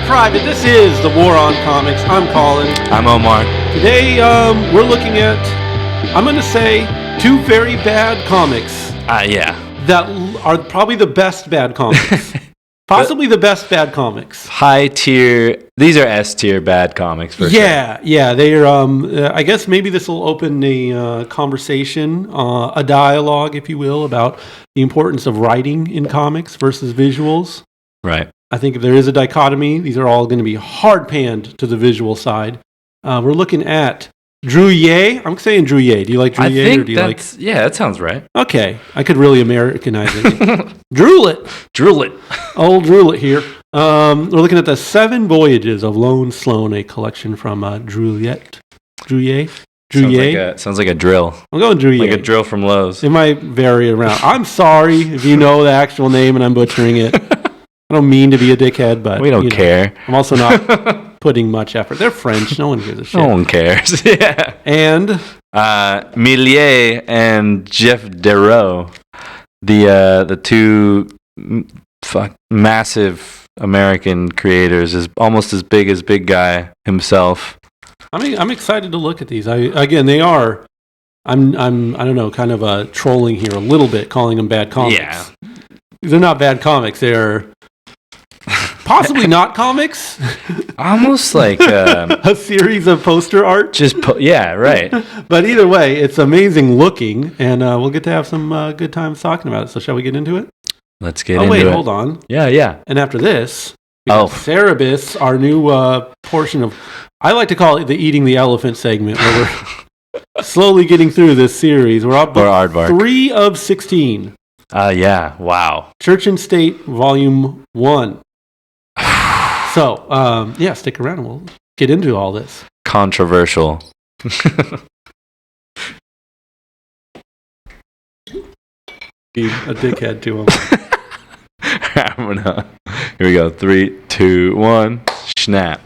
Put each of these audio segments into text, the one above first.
Private. This is the War on Comics. I'm Colin. I'm Omar. Today, we're looking at, I'm going to say, two very bad comics. Yeah. That are probably the best bad comics. Possibly the best bad comics. High tier. These are S tier bad comics for sure. Yeah. They're. I guess maybe this will open a conversation, a dialogue, if you will, about the importance of writing in comics versus visuals. Right. I think if there is a dichotomy, these are all going to be hard panned to the visual side. We're looking at Druillet. I'm saying Druillet. Do you like Druillet? I think or do you like? Yeah, that sounds right. Okay, I could really Americanize it. Druillet. Old Druillet here. We're looking at the 7 Voyages of Lone Sloane, a collection from Druillet. Sounds like a drill. I'm going Druillet. Like a drill from Lowe's. It might vary around. I'm sorry if you know the actual name and I'm butchering it. I don't mean to be a dickhead, but we don't care. I'm also not putting much effort. They're French. No one gives a shit. No one cares. Yeah. And Millet and Geof Darrow, the two massive American creators, is almost as big as Big Guy himself. I'm excited to look at these. They are. I don't know, kind of trolling here a little bit, calling them bad comics. Yeah. They're not bad comics. They're possibly not comics. Almost like a series of poster art. Yeah, right. But either way, it's amazing looking, and we'll get to have some good times talking about it. So shall we get into it? Let's get into it. Oh, wait, hold on. Yeah. And after this, Cerebus, our new portion of, I like to call it the Eating the Elephant segment, where we're slowly getting through this series. We're up to aardvark. 3 of 16. Yeah, wow. Church and State, Volume 1. So, stick around and we'll get into all this. Controversial. Be a dickhead to him. Here we go. 3, 2, 1. Snap.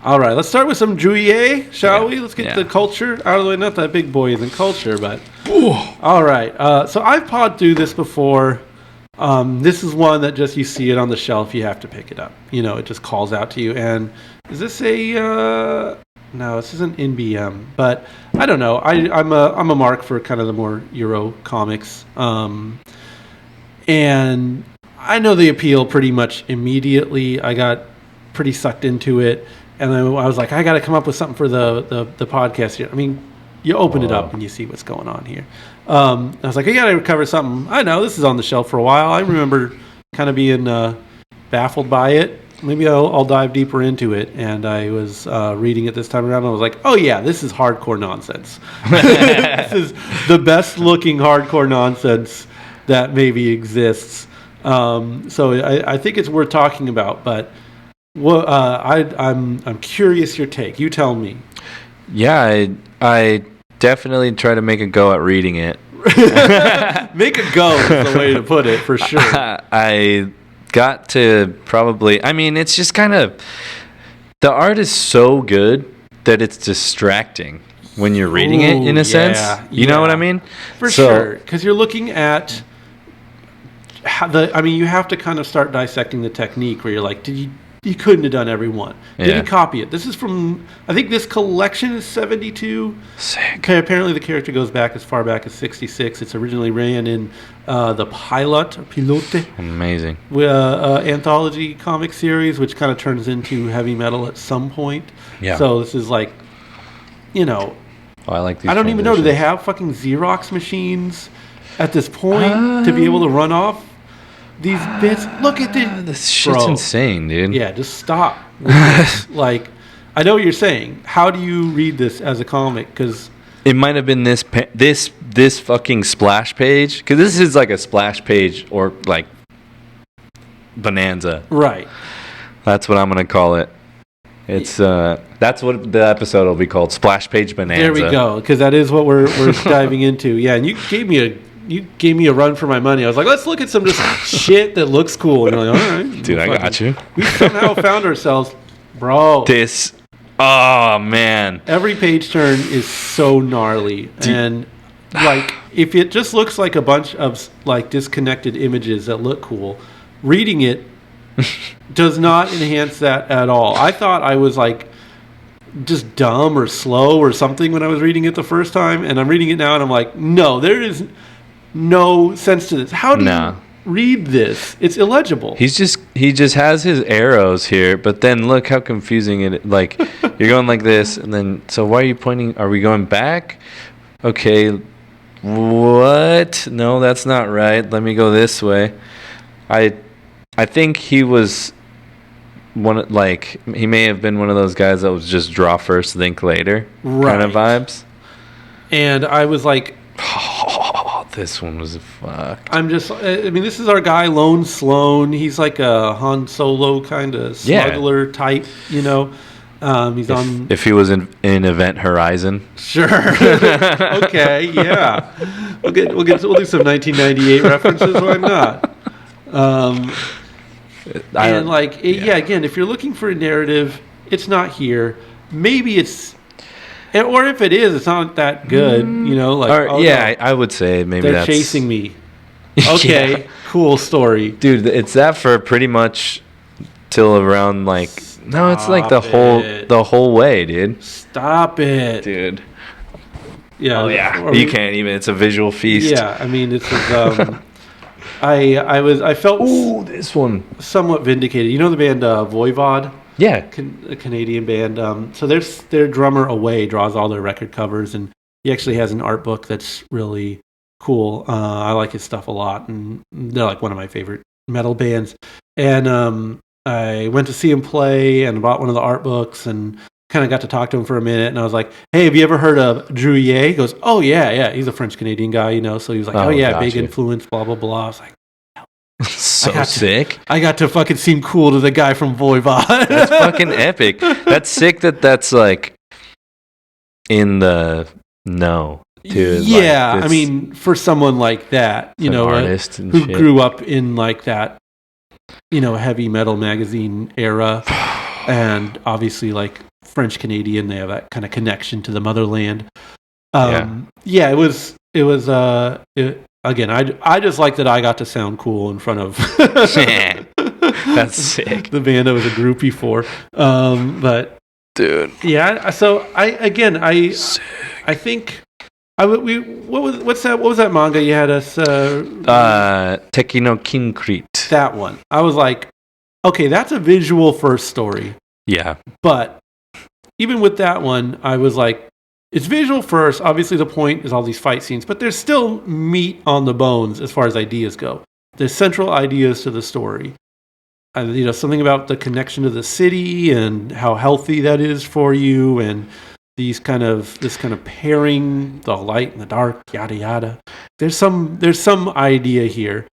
All right, let's start with some Druillet, shall we? Let's get the culture out of the way. Not that big boy isn't culture, but... Ooh. All right, so I've podded through this before. This is one that just you see it on the shelf, you have to pick it up. You know, it just calls out to you. And is this a... no, this isn't NBM, but I don't know. I'm a mark for kind of the more Euro comics. And I know the appeal pretty much immediately. I got pretty sucked into it. And then I was like, I got to come up with something for the podcast here. I mean, you open it up and you see what's going on here. I was like, I got to cover something. I know this is on the shelf for a while. I remember kind of being baffled by it. Maybe I'll dive deeper into it. And I was reading it this time around. And I was like, oh yeah, this is hardcore nonsense. This is the best looking hardcore nonsense that maybe exists. So I think it's worth talking about. But well, I'm curious your take. You tell me. Yeah, I definitely try to make a go at reading it. Make a go is the way to put it, for sure. I got to probably... I mean, it's just kind of... The art is so good that it's distracting when you're reading it, in a sense. You know what I mean? For sure. Because you're looking at... you have to kind of start dissecting the technique where you're like, you couldn't have done every one. Did he copy it? This is from, I think this collection is 72. Sick. Okay, apparently the character goes back as far back as 66. It's originally ran in the Pilote. Amazing. Anthology comic series, which kind of turns into heavy metal at some point. Yeah. So this is like, you know. Oh, I like these. I don't even know. Do they have fucking Xerox machines at this point to be able to run off these bits? Look at this. This shit's insane, dude. Yeah, just stop. Like, I know what you're saying. How do you read this as a comic? Because it might have been this fucking splash page. Because this is like a splash page or like bonanza. Right. That's what I'm gonna call it. It's that's what the episode will be called. Splash page bonanza. There we go. Because that is what we're diving into. Yeah, and you gave me a run for my money. I was like, let's look at some just shit that looks cool. And you're like, all right. Dude, I got you. We somehow found ourselves, bro. Oh, man. Every page turn is so gnarly. And, like, if it just looks like a bunch of, like, disconnected images that look cool, reading it does not enhance that at all. I thought I was like just dumb or slow or something when I was reading it the first time, and I'm reading it now and I'm like, no, there is no sense to this. How do you read this? It's illegible. He just has his arrows here, but then look how confusing it. Like you're going like this, and then so why are you pointing? Are we going back? Okay, what? No, that's not right. Let me go this way. I think he was he may have been one of those guys that was just draw first, think later kind of vibes. And I was like, this one was fucked. This is our guy Lone Sloane. He's like a Han Solo kind of smuggler type, you know. If he was in Event Horizon. Sure. Okay, yeah. We'll do some 1998 references. Why not? Again, if you're looking for a narrative, it's not here. Maybe it's, or if it is, it's not that good. You know, like I would say maybe they're chasing me. Okay, cool story, dude. It's that for pretty much till around like. No, it's like the whole way, dude. Stop it, dude. Yeah. Oh yeah. You can't even. It's a visual feast. Yeah, I mean, it's. I felt this one somewhat vindicated. You know the band Voivod? Yeah, a Canadian band. So their drummer Away draws all their record covers, and he actually has an art book that's really cool. I like his stuff a lot, and they're like one of my favorite metal bands. And I went to see him play and bought one of the art books and kind of got to talk to him for a minute. And I was like, hey, have you ever heard of Druillet? He goes, oh, yeah. He's a French-Canadian guy, you know. So he was like, big influence, blah, blah, blah. I was like, so sick. I got to fucking seem cool to the guy from Voivod. That's fucking epic. That's sick that's like in the know. Too. Yeah, like, I mean, for someone like that, you know, artist who grew up in like that, you know, heavy metal magazine era, and obviously like French Canadian, they have that kind of connection to the motherland. It was again. I just like that I got to sound cool in front of. That's sick. The band I was a groupie for, but dude, yeah. So I think. What was that manga you had us? Teki no Kincrete. That one. I was like, okay, that's a visual first story. Yeah. But even with that one, I was like, it's visual first. Obviously, the point is all these fight scenes, but there's still meat on the bones as far as ideas go. There's central ideas to the story. You know, something about the connection to the city and how healthy that is for you, and this kind of pairing, the light and the dark, yada yada. There's some idea here.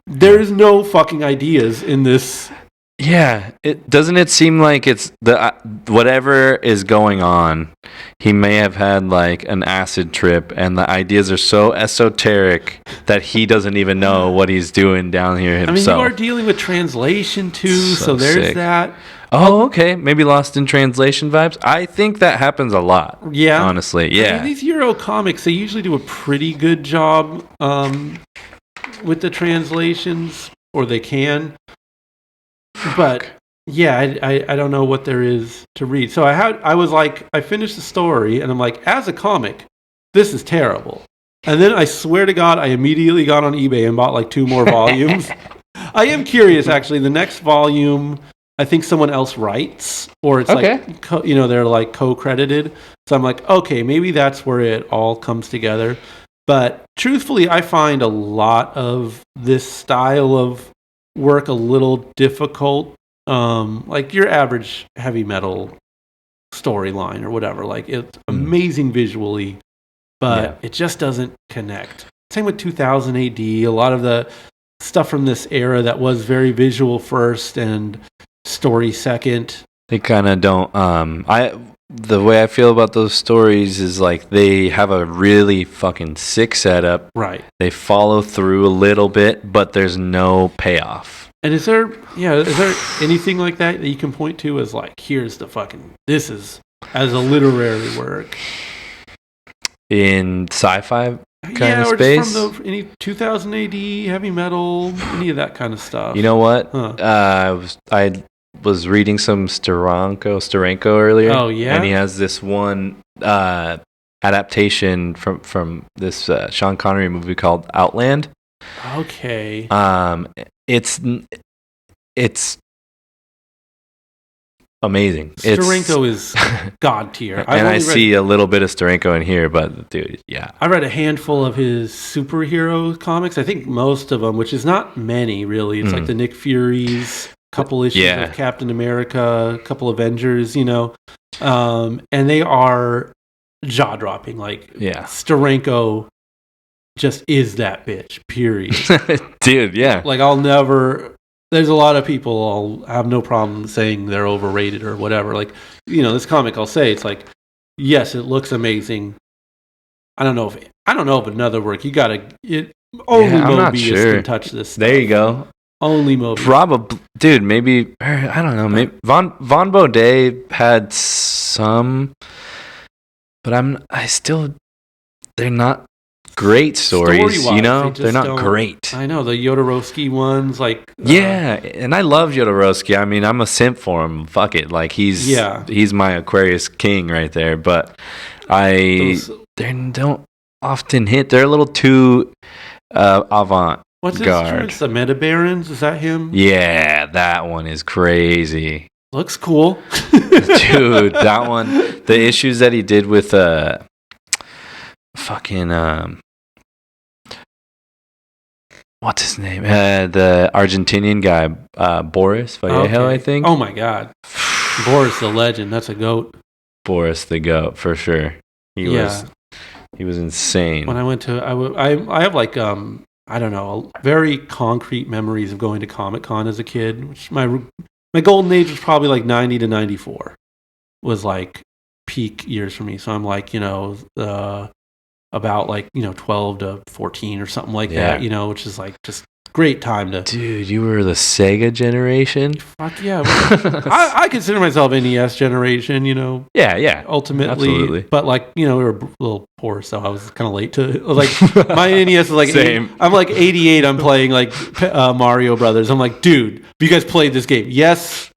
There's no fucking ideas in this. Yeah, it seem like it's the whatever is going on. He may have had like an acid trip, and the ideas are so esoteric that he doesn't even know what he's doing down here himself. I mean, you are dealing with translation too, so there's sick. That. Oh, okay. Maybe lost in translation vibes. I think that happens a lot. Yeah, honestly, yeah. I mean, these Euro comics, they usually do a pretty good job with the translations, or they can. But yeah, I don't know what there is to read. So I finished the story, and I'm like, as a comic, this is terrible. And then I swear to God, I immediately got on eBay and bought like 2 more volumes. I am curious, actually. The next volume, I think someone else writes, or it's like, they're like co-credited. So I'm like, okay, maybe that's where it all comes together. But truthfully, I find a lot of this style of work a little difficult. Like your average heavy metal storyline or whatever. Like, it's amazing visually, but it just doesn't connect. Same with 2000 AD. A lot of the stuff from this era that was very visual first and story second. They kind of don't. The way I feel about those stories is like they have a really fucking sick setup. Right. They follow through a little bit, but there's no payoff. And is there anything like that you can point to as like, here's the fucking, this is as a literary work? In sci-fi kind of or space. Just from any 2000 AD, heavy metal, any of that kind of stuff. You know what? Huh. I was reading some Steranko earlier. Oh, yeah? And he has this one adaptation from this Sean Connery movie called Outland. Okay. It's amazing. Steranko is god tier. And I see a little bit of Steranko in here, but dude, yeah. I read a handful of his superhero comics. I think most of them, which is not many really. It's like the Nick Furies, couple issues of Captain America, a couple Avengers, and they are jaw dropping. Like Steranko just is that bitch. Period. Dude, yeah. Like there's a lot of people I'll have no problem saying they're overrated or whatever. Like, this comic I'll say it's like, yes, it looks amazing. I don't know if another work only Mobius can touch this stuff. There you go. Only Mobius. Probably, dude. Maybe I don't know. Maybe Von Baudet had some, but they're not great stories. They're not great. I know the Jodorowsky ones, like and I love Jodorowsky. I mean, I'm a simp for him. Fuck it, like he's my Aquarius king right there. But they don't often hit. They're a little too avant. What's his insurance? The Metabarons? Is that him? Yeah, that one is crazy. Looks cool. Dude, that one. The issues that he did with fucking what's his name? The Argentinian guy, Boris Vallejo, I think. Oh my god. Boris the legend. That's a goat. Boris the goat, for sure. He was insane. When I went to I have like I don't know, very concrete memories of going to Comic-Con as a kid. Which my golden age was probably like 90 to 94. Was like peak years for me. So I'm like, about like 12 to 14 or something like that, which is like just great time to. Dude, you were the Sega generation. Fuck yeah! I consider myself NES generation. Yeah. Ultimately, absolutely. But like we were a little poor, so I was kind of late to like my NES is like same. I'm like 88. I'm playing like Mario Brothers. I'm like, dude, have you guys played this game? Yes.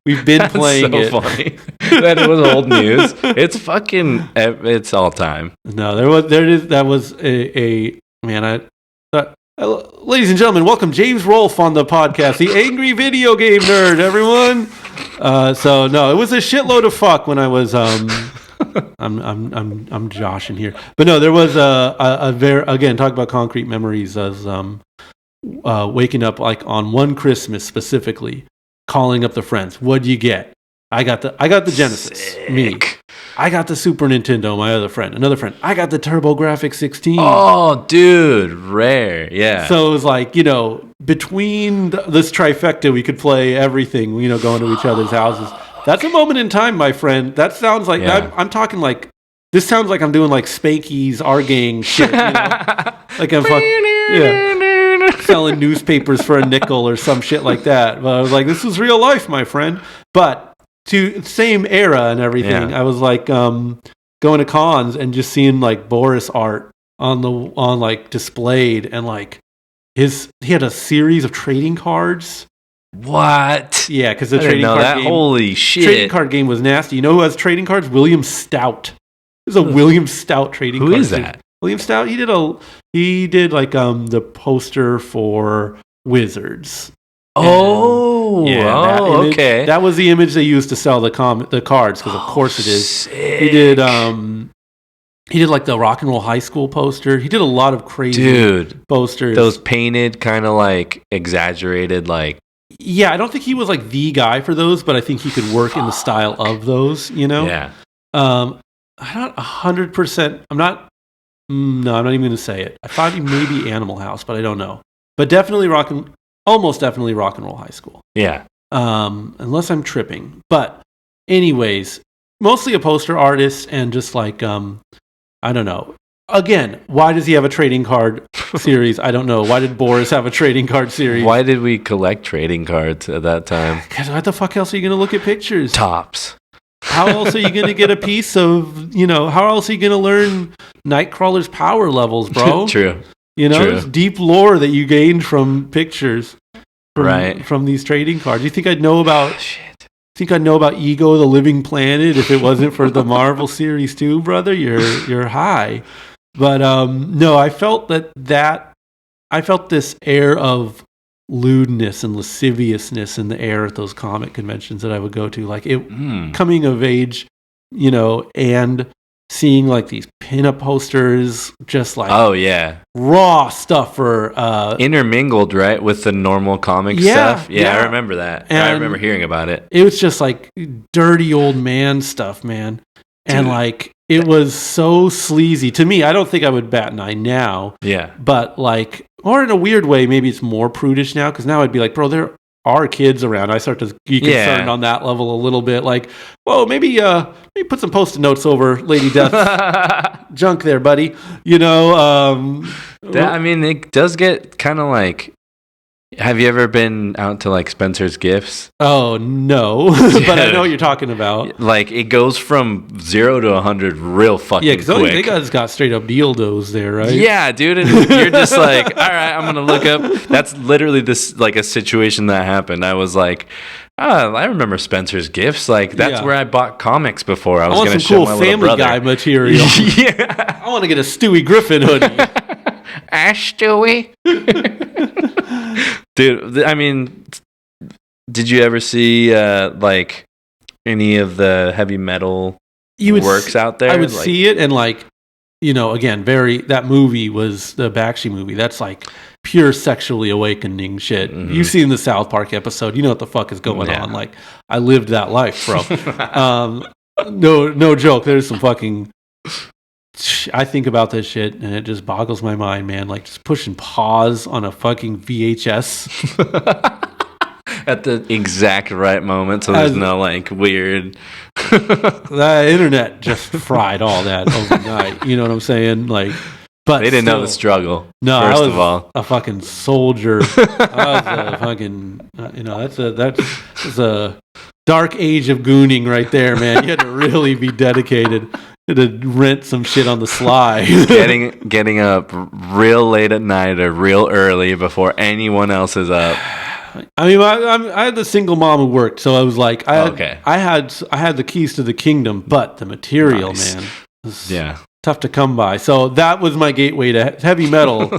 We've been playing it. So funny that it was old news. It's all time. No, that was a man. Ladies and gentlemen, welcome James Rolfe on the podcast, the angry video game nerd. Everyone. So no, it was a shitload of fuck when I was. I'm Josh in here, but no, there was a very talk about concrete memories as waking up like on one Christmas specifically. Calling up the friends. What'd you get? I got the Genesis. Sick. Me. I got the Super Nintendo. My other friend. Another friend. I got the TurboGrafx 16. Oh, dude, rare. Yeah. So it was like between this trifecta, we could play everything. Going to each other's houses. That's a moment in time, my friend. That sounds like I'm talking like this. Sounds like I'm doing like Spanky's our gang shit. Like I'm selling newspapers for a nickel or some shit like that. But I was like, this is real life, my friend. But to same era and everything, I was like going to cons and just seeing like Boris art on like displayed, and like he had a series of trading cards. What? Yeah, because the trading card game. Holy shit! Trading card game was nasty. You know who has trading cards? William Stout. There's a William Stout trading card. Who is that? William Stout. He did like the poster for Wizards. Oh, yeah. Okay. That was the image they used to sell the cards, because of course it is. Sick. He did like the Rock and Roll High School poster. He did a lot of crazy posters. Those painted, kind of like exaggerated, like. Yeah, I don't think he was like the guy for those, but I think he could work in the style of those. Yeah. I'm not 100%. I'm not. No, I'm not even going to say it. I thought he may be Animal House, but I don't know. But definitely almost definitely Rock and Roll High School. Yeah. Unless I'm tripping. But anyways, mostly a poster artist, and just like I don't know. Again, why does he have a trading card series? I don't know. Why did Boris have a trading card series? Why did we collect trading cards at that time? Because what the fuck else are you going to look at pictures? Tops. how else are you going to get a piece of, how else are you going to learn Nightcrawler's power levels, bro? True. It's deep lore that you gained from pictures from these trading cards. You think I'd know about Ego, the Living Planet, if it wasn't for the Marvel series too, brother? You're high. But no, I felt I felt this air of lewdness and lasciviousness in the air at those comic conventions that I would go to, like coming of age, and seeing like these pinup posters, just like raw stuff for intermingled right with the normal comic stuff. I remember that. And I remember hearing about it. It was just like dirty old man stuff, man. And like it was so sleazy to me. I don't think I would bat an eye now. Yeah, but like, or in a weird way, maybe it's more prudish now, because now I'd be like, bro, there are kids around. I start to be concerned on that level a little bit. Like, whoa, maybe put some post-it notes over Lady Death's junk there, buddy. I mean, it does get kind of like. Have you ever been out to like Spencer's Gifts? Oh no, but I know what you're talking about. Like it goes from 0 to 100 real fucking quick. Yeah, because they guys got straight up dildos there, right? Yeah, dude, and you're just like, all right, I'm gonna look up. That's literally this like a situation that happened. I was like, I remember Spencer's Gifts. Like that's where I bought comics before. I was gonna show my little brother. Family Guy material. Yeah, I want to get a Stewie Griffin hoodie. Ash Stewie. Dude, I mean, did you ever see like any of the heavy metal works out there? I would see it, and like, again, that movie was the Bakshi movie. That's like pure sexually awakening shit. Mm-hmm. You've seen the South Park episode. You know what the fuck is going on. Like, I lived that life, bro. No joke. There's some fucking. I think about this shit and it just boggles my mind, man. Like just pushing pause on a fucking VHS at the exact right moment, so there's no like weird. The internet just fried all that overnight. You know what I'm saying? Like, but they didn't know the struggle. No, I was a fucking soldier. I was a fucking. That's a dark age of gooning right there, man. You had to really be dedicated. To rent some shit on the sly. getting up real late at night or real early before anyone else is up. I mean, I had the single mom who worked, so I was like, I had the keys to the kingdom, but the material, man, was tough to come by. So that was my gateway to heavy metal.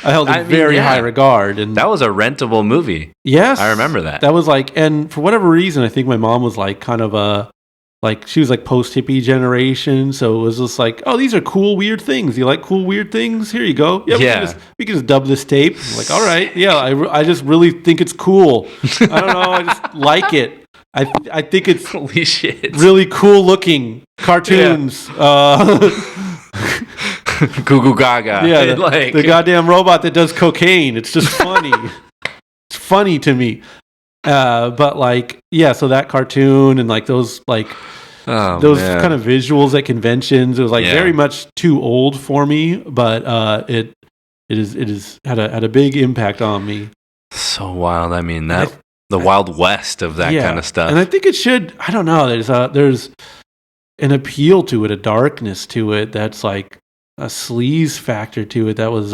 I held in very high regard, and that was a rentable movie. Yes, I remember that. That was like, and for whatever reason, I think my mom was like kind of a. Like, she was like post-hippie generation, so it was just like, oh, these are cool, weird things. You like cool, weird things? Here you go. Yeah. We can just dub this tape. I'm like, all right, yeah, I just really think it's cool. I don't know, I just like it. I think it's holy shit, really cool looking cartoons. Goo Goo Gaga. Yeah, the goddamn robot that does cocaine. It's just funny. It's funny to me. But like, so that cartoon and like those like kind of visuals at conventions, it was like very much too old for me, but it is had a big impact on me. So wild. I mean, the Wild West of that kind of stuff. And I think it should. I don't know. There's an appeal to it, a darkness to it that's like a sleaze factor to it that was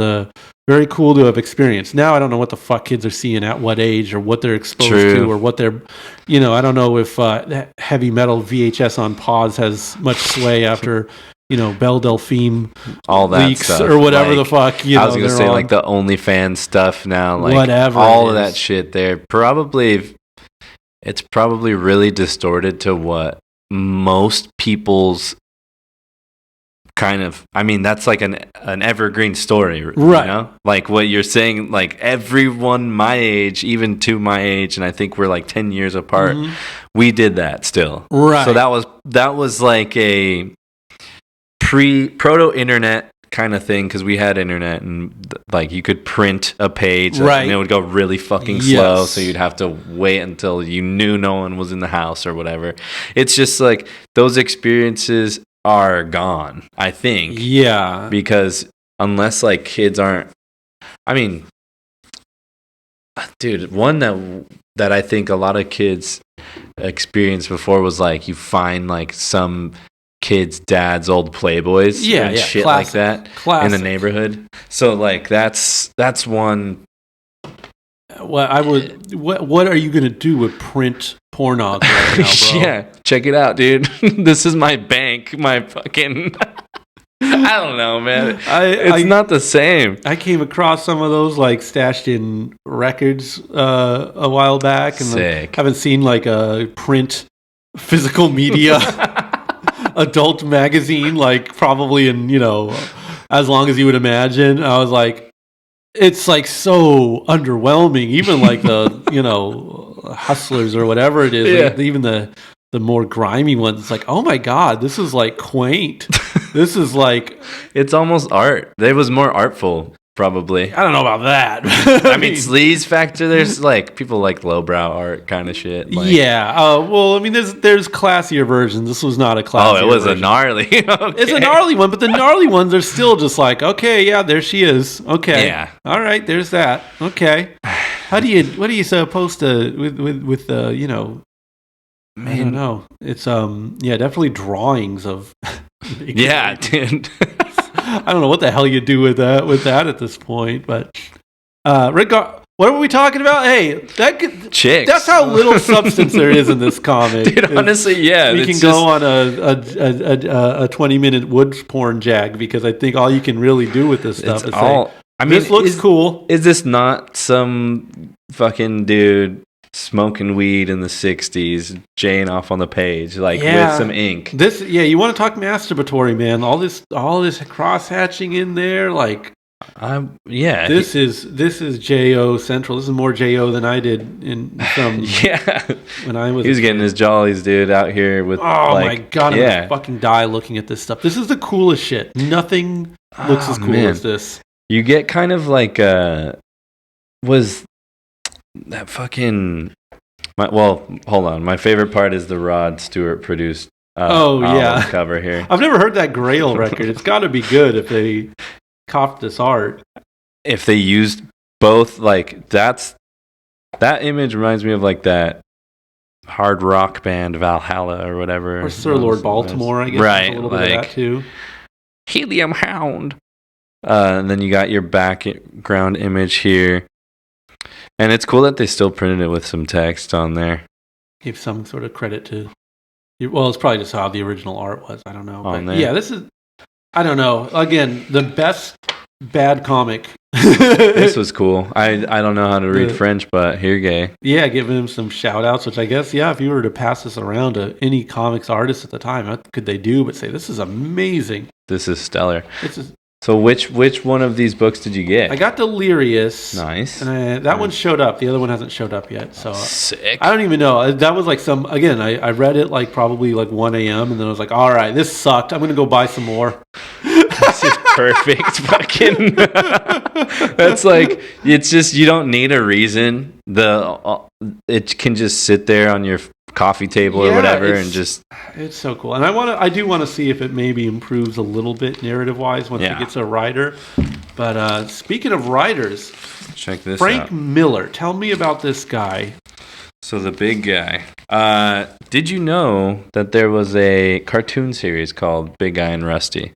very cool to have experienced. Now I don't know what the fuck kids are seeing at what age or what they're exposed to or what they're, I don't know if heavy metal VHS on pause has much sway after, Belle Delphine all that leaks stuff. Or whatever the fuck. I was going to say like the OnlyFans stuff now, like whatever all of that shit there. It's probably really distorted to what most people's kind of, I mean, that's like an evergreen story, right? Like what you're saying, like everyone my age, even to my age, and I think we're like 10 years apart, we did that still, right? So that was like a proto-internet kind of thing, because we had internet and like you could print a page, and it would go really fucking slow, so you'd have to wait until you knew no one was in the house or whatever. It's just like those experiences are gone, I think. Yeah. Because unless like kids aren't, I mean, dude, one that I think a lot of kids experienced before was like you find like some kids' dad's old Playboys and shit classic, like that in the neighborhood. So like that's one. Well, what are you gonna do with print pornog right now, bro? Yeah, check it out, dude. This is my bank, my fucking. I don't know, man. It's not the same. I came across some of those like stashed in records a while back, and like, haven't seen like a print physical media adult magazine like probably in as long as you would imagine. I was like, it's like so underwhelming. Even like the Hustlers or whatever it is, like, even the more grimy ones. It's like, oh my god, this is like quaint. This is like, it's almost art. It was more artful, probably. I don't know about that. I mean, sleaze factor. There's like people like lowbrow art kind of shit. Like, yeah. Well, I mean, there's classier versions. This was not a classier. Oh, it was version. a gnarly. Okay. It's a gnarly one, but the gnarly ones are still just like, okay, yeah, there she is. Okay, yeah, all right, there's that. Okay, what are you supposed to with Man. I don't know. It's definitely drawings of. Yeah, dude. I don't know what the hell you do with that at this point, but what were we talking about? Hey, chicks. That's how little substance there is in this comic. Dude, honestly, yeah. We can go on a 20-minute wood porn jag because I think all you can really do with this stuff is say, this looks cool. Is this not some fucking dude smoking weed in the 60s, jaying off on the page, with some ink? You want to talk masturbatory, man. All this cross-hatching in there, like... This is J.O. Central. This is more J.O. than I did in some... When I was... He was getting his jollies, dude, out here with... Oh, my God. I'm going to fucking die looking at this stuff. This is the coolest shit. Nothing looks as cool as this. You get kind of like... was that fucking... hold on. My favorite part is the Rod Stewart produced cover here. I've never heard that Grail record. It's got to be good if they... copped this art. If they used both, like that image reminds me of like that hard rock band Valhalla or whatever, or Sir Lord Baltimore, I guess. Right, a little bit of that too. Helium Hound. And then you got your background image here, and it's cool that they still printed it with some text on there. Give some sort of credit to. Well, it's probably just how the original art was. I don't know. But yeah, this is. I don't know. Again, the best bad comic. This was cool. I don't know how to read French, but here you go. Yeah, giving him some shout outs, which I guess, if you were to pass this around to any comics artist at the time, what could they do but say, this is amazing. This is stellar. So which one of these books did you get? I got Delirious. Nice. And that one showed up. The other one hasn't showed up yet. So sick. I don't even know. That was like I read it like probably like 1 a.m. and then I was like, all right, this sucked. I'm going to go buy some more. This is perfect. Fucking. That's like, it's just, you don't need a reason. It can just sit there on your coffee table or whatever and just... It's so cool. And I do want to see if it maybe improves a little bit narrative-wise once it gets a writer. But speaking of writers... Check this Frank out. Miller. Tell me about this guy. So the big guy. Did you know that there was a cartoon series called Big Guy and Rusty?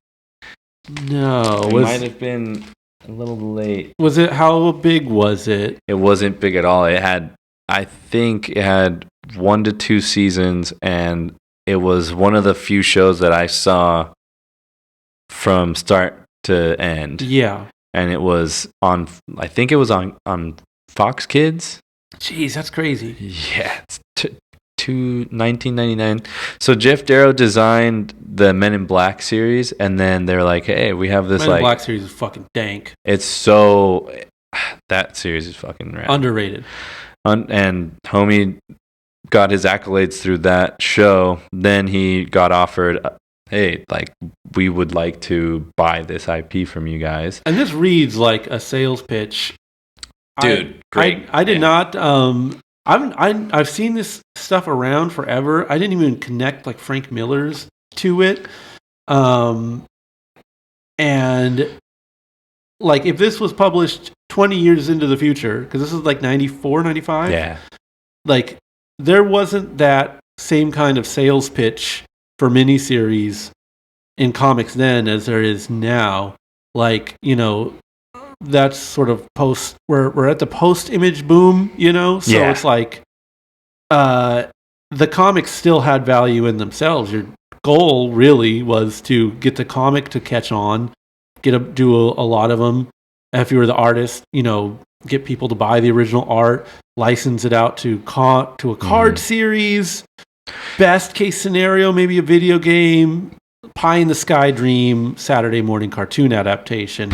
No. It might have been a little late. How big was it? It wasn't big at all. I think it had 1 to 2 seasons, and it was one of the few shows that I saw from start to end. Yeah. And it was on, I think it was on Fox Kids. Jeez, that's crazy. Yeah, it's 1999. So Jeff Darrow designed the Men in Black series, and then they're like, hey, we have this Men in Black series is fucking dank. It's so... That series is fucking rad. Underrated. And homie got his accolades through that show. Then he got offered, hey, like, we would like to buy this IP from you guys. And this reads like a sales pitch. Dude, great. I did not... I've seen this stuff around forever. I didn't even connect like Frank Miller's to it. And like if this was published 20 years into the future, because this is like 94, 95. Yeah. Like, there wasn't that same kind of sales pitch for miniseries in comics then as there is now. Like, you know, that's sort of we're at the post-image boom, you know? So it's like, the comics still had value in themselves. Your goal really was to get the comic to catch on, do a lot of them. If you were the artist, you know, get people to buy the original art, license it out to a card series. Best case scenario, maybe a video game, pie in the sky dream, Saturday morning cartoon adaptation.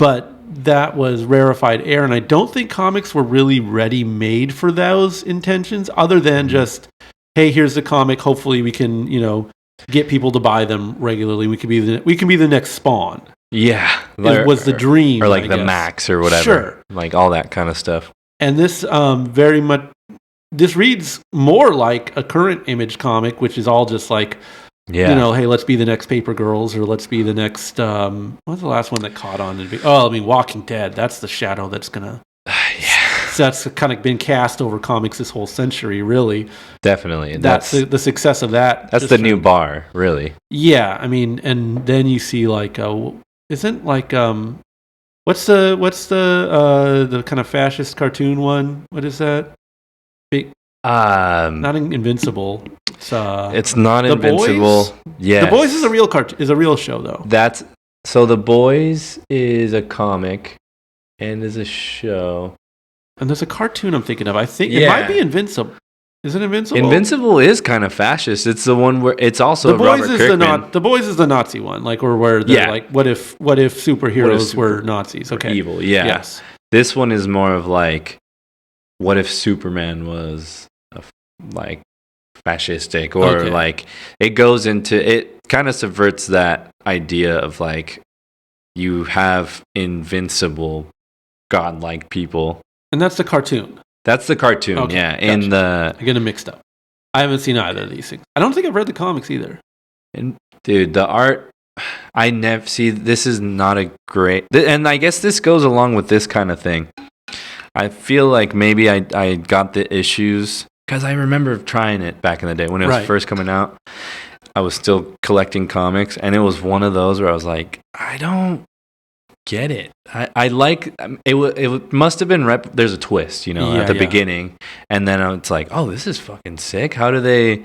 But that was rarefied air, and I don't think comics were really ready made for those intentions, other than just, hey, here's the comic. Hopefully we can, you know, get people to buy them regularly. We can be the next Spawn. Yeah. Was the dream. Or like the Max or whatever. Sure. Like all that kind of stuff. And this this reads more like a current Image comic, which is all just like, you know, hey, let's be the next Paper Girls, or let's be the next, what's the last one that caught on? Walking Dead. That's the shadow that's going to... That's kind of been cast over comics this whole century, really. Definitely. That's the success of that. That's the new bar, really. Yeah, I mean, and then you see like, isn't like, what's the kind of fascist cartoon one? What is that? Not Invincible. It's not The Invincible. Boys? Yes. The Boys is a real show though. So The Boys is a comic and is a show. And there's a cartoon I'm thinking of. I think it might be Invincible. Is it Invincible? Invincible is kind of fascist. It's the one where it's also Robert Kirkman. The Boys is the Nazi one, like, or where they're like, what if superheroes were Nazis? Okay, evil. Yeah. Yes. This one is more of like, what if Superman was like fascistic, or like it goes into it, kind of subverts that idea of like you have invincible godlike people. And that's the cartoon. That's the cartoon, yeah. Gotcha. I get them mixed up. I haven't seen either of these things. I don't think I've read the comics either. And dude, the art, I never see. This is not a great, and I guess this goes along with this kind of thing. I feel like maybe I got the issues because I remember trying it back in the day when it was first coming out. I was still collecting comics, and it was one of those where I was like, I don't get it. I like it. It must have been there's a twist, you know, at the beginning, and then it's like, oh, this is fucking sick. How do they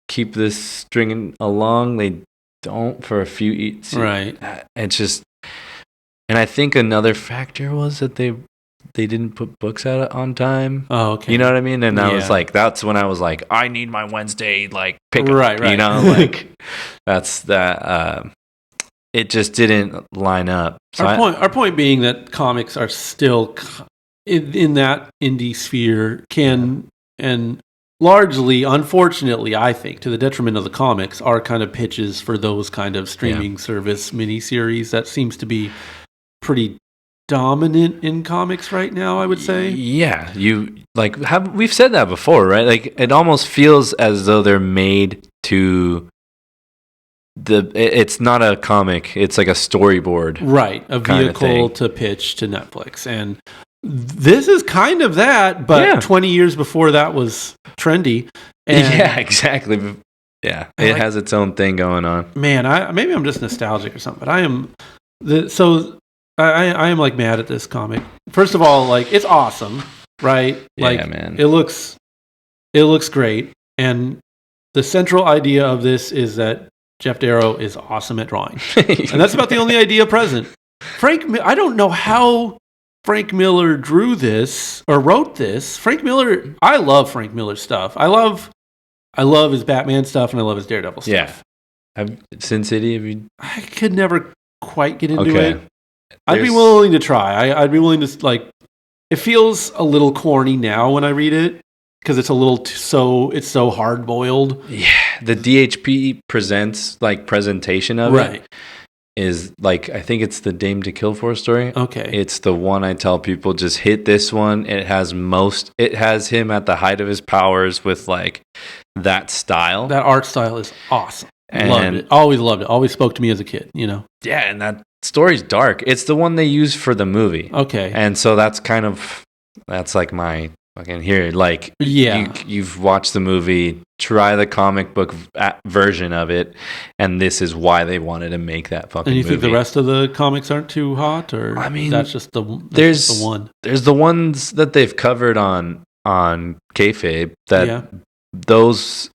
keep this stringing along? They don't for a few right. It's just, and I think another factor was that they didn't put books out on time. Oh, okay. You know what I mean? And I was like, that's when I was like, I need my Wednesday like pickup. Right. You know, like that's that. It just didn't line up. So our point being that comics are still in that indie sphere and largely, unfortunately, I think, to the detriment of the comics, are kind of pitches for those kind of streaming service miniseries. That seems to be pretty dominant in comics right now, I would say. Yeah, we've said that before, right? Like it almost feels as though they're made to it's not a comic, it's like a storyboard. Right, a vehicle to pitch to Netflix. And this is kind of that, but 20 years before that was trendy. And yeah, exactly. Yeah, it has its own thing going on. Man, maybe I'm just nostalgic or something, but I am I am like mad at this comic. First of all, like it's awesome, right? Like man. It looks great, and the central idea of this is that Geof Darrow is awesome at drawing, and that's about the only idea present. I don't know how Frank Miller drew this or wrote this. Frank Miller, I love Frank Miller's stuff. I love his Batman stuff, and I love his Daredevil stuff. Yeah, Sin City. I could never quite get into it. I'd be willing to try. I'd be willing to like. It feels a little corny now when I read it because it's a little it's so hard boiled. Yeah, the DHP presentation of it is like, I think it's the Dame to Kill For story. Okay, it's the one I tell people just hit this one. It has him at the height of his powers with like that style. That art style is awesome. Loved it. Always loved it. Always spoke to me as a kid. You know. Yeah, and story's dark. It's the one they use for the movie. Okay. And so that's like my fucking here. Like, you've watched the movie, try the comic book version of it, and this is why they wanted to make that fucking movie. And you think the rest of the comics aren't too hot, or I mean, that's just the one? There's the ones that they've covered on kayfabe that those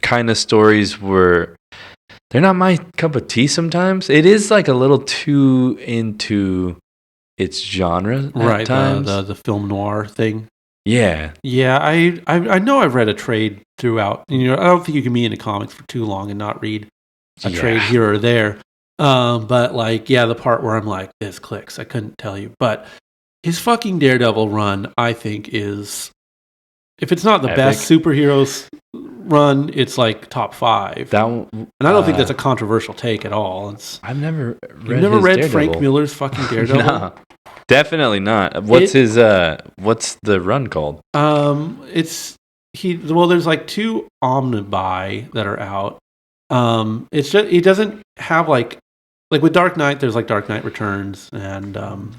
kind of stories they're not my cup of tea sometimes. It is like a little too into its genre at times. The film noir thing. Yeah. Yeah, I know I've read a trade throughout. I don't think you can be into comics for too long and not read a trade here or there. But like, the part where I'm like, this clicks, I couldn't tell you. But his fucking Daredevil run, I think, is, if it's not the best superheroes run, it's like top 5. And I don't think that's a controversial take at all. I've never read Frank Miller's fucking Daredevil. No, definitely not. What's the run called? There's like 2 omnibuy that are out. It's just, he doesn't have like with Dark Knight, there's like Dark Knight Returns and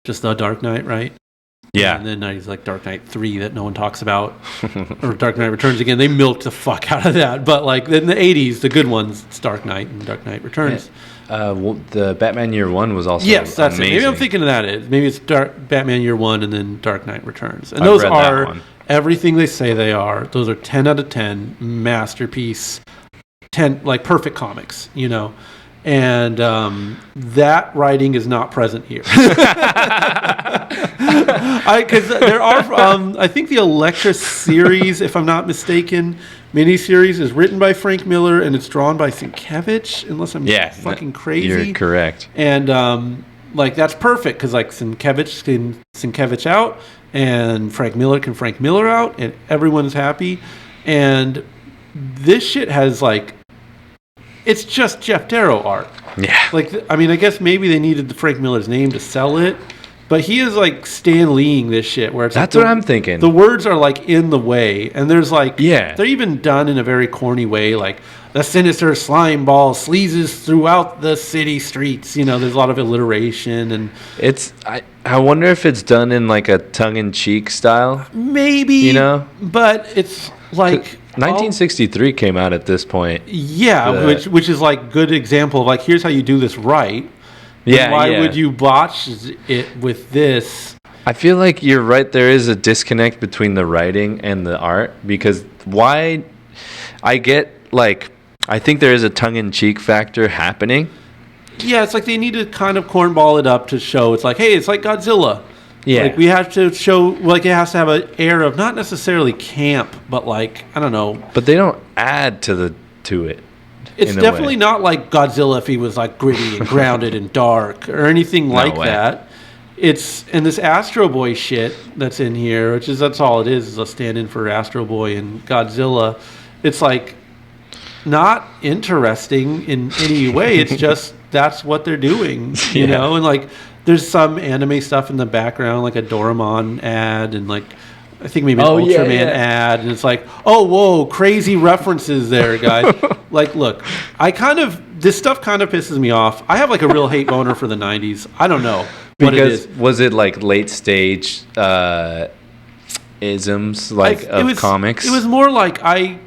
just the Dark Knight, right? Yeah. And then he's like Dark Knight 3 that no one talks about. Or Dark Knight Returns again. They milked the fuck out of that. But like in the 80s, the good ones, it's Dark Knight and Dark Knight Returns. The Batman Year One was also that's amazing. it. Maybe I'm thinking of that. Maybe it's Batman Year One and then Dark Knight Returns. And I've those read are everything they say they are. Those are 10 out of 10 masterpiece, 10 like perfect comics, And that writing is not present here. Because there are, I think the Elektra series, if I'm not mistaken, miniseries is written by Frank Miller and it's drawn by Sienkiewicz, unless I'm fucking crazy. You're correct. And like that's perfect because like Sienkiewicz can Sienkiewicz out and Frank Miller can Frank Miller out and everyone's happy. And this shit has like, it's just Jeff Darrow art. Yeah. Like, I mean, I guess maybe they needed the Frank Miller's name to sell it, but he is like Stan Leeing this shit. Where it's that's like what I'm thinking. The words are like in the way, and there's like, they're even done in a very corny way, like the sinister slime ball sleazes throughout the city streets. There's a lot of alliteration, and I wonder if it's done in like a tongue-in-cheek style. Maybe, but it's like. 1963 came out at this point. Yeah, which is like good example of like, here's how you do this right. Yeah. Why would you botch it with this? I feel like you're right. There is a disconnect between the writing and the art because I think there is a tongue-in-cheek factor happening. Yeah, it's like they need to kind of cornball it up to show it's like, hey, it's like Godzilla. Yeah. Like we have to show, like it has to have an air of not necessarily camp, but like, I don't know. But they don't add to it. It's definitely not like Godzilla if he was like gritty and grounded and dark or anything like that. It's, and this Astro Boy shit that's in here, that's all it is a stand-in for Astro Boy and Godzilla. It's like not interesting in any way. It's just, that's what they're doing, you know? And like, there's some anime stuff in the background, like a Doraemon ad and like, I think maybe an Ultraman ad. And it's like, oh, whoa, crazy references there, guys. Like, look, this stuff kind of pisses me off. I have like a real hate boner for the 90s. I don't know what it is. Was it like late stage isms of comics? It was more like I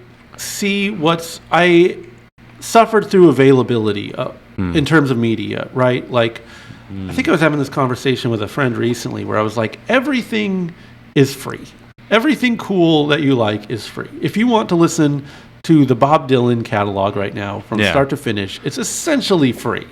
suffered through availability in terms of media, right? Like, I think I was having this conversation with a friend recently where I was like, everything is free. Everything cool that you like is free. If you want to listen to the Bob Dylan catalog right now from start to finish, it's essentially free.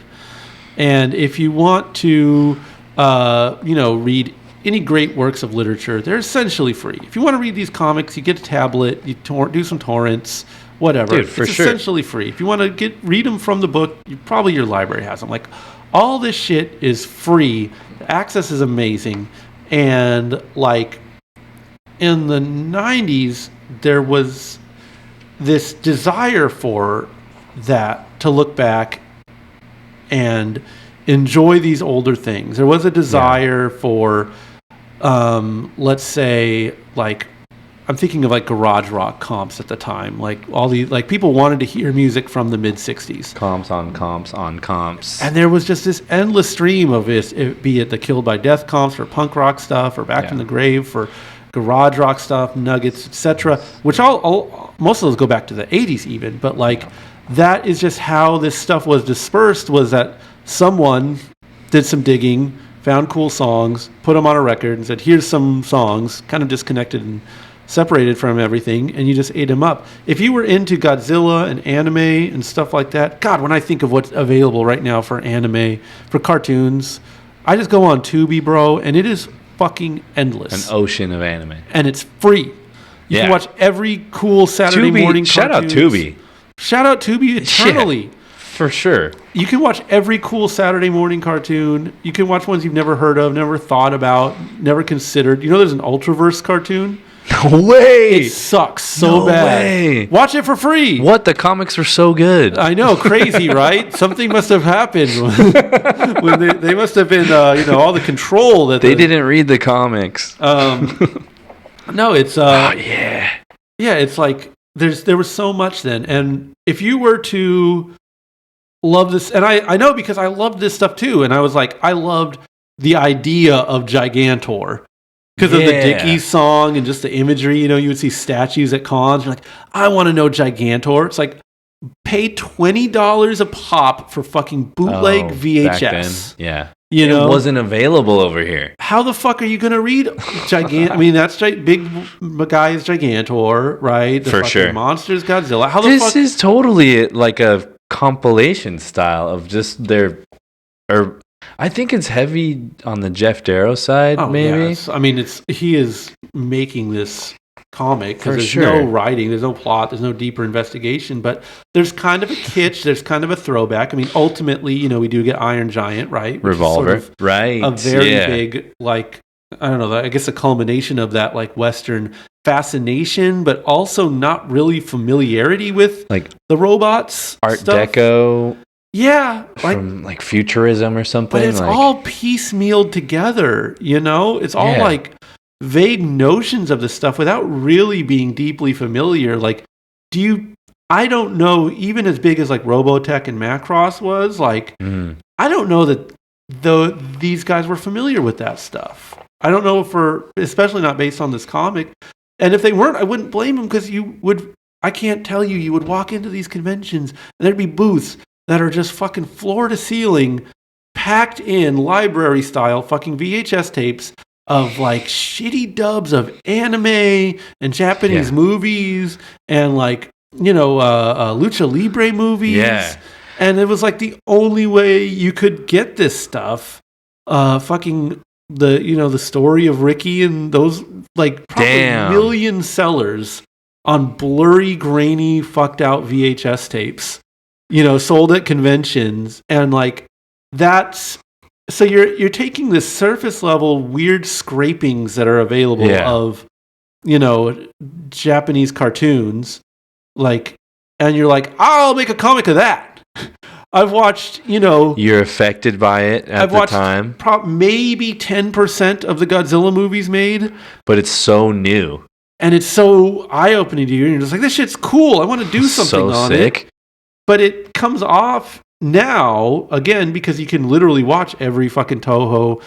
And if you want to, read any great works of literature, they're essentially free. If you want to read these comics, you get a tablet, you do some torrents, whatever. Dude, it's essentially free. If you want to read them from the book, probably your library has them. Like, all this shit is free. The access is amazing. And like in the 90s, there was this desire for that, to look back and enjoy these older things. There was a desire for, let's say, like I'm thinking of like garage rock comps at the time. Like all the like people wanted to hear music from the mid '60s. Comps on comps on comps. And there was just this endless stream of it, be it the Killed by Death comps or punk rock stuff or Back from the Grave for garage rock stuff, Nuggets, etc. Which most of those go back to the '80s even. But like that is just how this stuff was dispersed. Was that someone did some digging, found cool songs, put them on a record, and said, "Here's some songs," kind of disconnected and separated from everything, and you just ate them up. If you were into Godzilla and anime and stuff like that, God, when I think of what's available right now for anime, for cartoons, I just go on Tubi, bro, and it is fucking endless. An ocean of anime. And it's free. You can watch every cool Saturday morning cartoon. Shout out Tubi. Shout out Tubi eternally. Yeah, for sure. You can watch every cool Saturday morning cartoon. You can watch ones you've never heard of, never thought about, never considered. You know there's an Ultraverse cartoon? No way! It sucks so bad. Way. Watch it for free. What? The comics were so good. I know, crazy, right? Something must have happened when they must have been, all the control that they didn't read the comics. No, it's yeah, it's like there was so much then, and if you were to love this, and I know because I loved this stuff too, and I was like, I loved the idea of Gigantor. Because of the Dickies song and just the imagery, you would see statues at cons. You're like, I want to know Gigantor. It's like, pay $20 a pop for fucking bootleg VHS. Back then, yeah. It wasn't available over here. How the fuck are you going to read I mean, that's big guy is Gigantor, right? The for sure. Monsters, Godzilla. How this is totally like a compilation style of just I think it's heavy on the Geof Darrow side, maybe. Yeah. I mean, he is making this comic because there's no writing, there's no plot, there's no deeper investigation, but there's kind of a kitsch, there's kind of a throwback. I mean, ultimately, we do get Iron Giant, right? Revolver, right? A very big, like, I don't know, I guess a culmination of that, like, Western fascination, but also not really familiarity with like the robots, Art stuff. Deco. Yeah, from like futurism or something. But it's all piecemealed together, It's all like vague notions of this stuff without really being deeply familiar. Like, I don't know, even as big as like Robotech and Macross was, like, I don't know that these guys were familiar with that stuff. I don't know especially not based on this comic. And if they weren't, I wouldn't blame them because I can't tell you would walk into these conventions and there'd be booths that are just fucking floor to ceiling, packed in library style fucking VHS tapes of like shitty dubs of anime and Japanese movies and like, Lucha Libre movies. Yeah. And it was like the only way you could get this stuff. Fucking the story of Ricky and those like probably million sellers on blurry, grainy, fucked out VHS tapes. Sold at conventions, and like that's so you're taking this surface level weird scrapings that are available of Japanese cartoons, like, and you're like, I'll make a comic of that. I've watched, you're affected by it at the time. Maybe 10% of the Godzilla movies made, but it's so new and it's so eye-opening to you, and you're just like, this shit's cool. I want to do something on it. But it comes off now, again, because you can literally watch every fucking Toho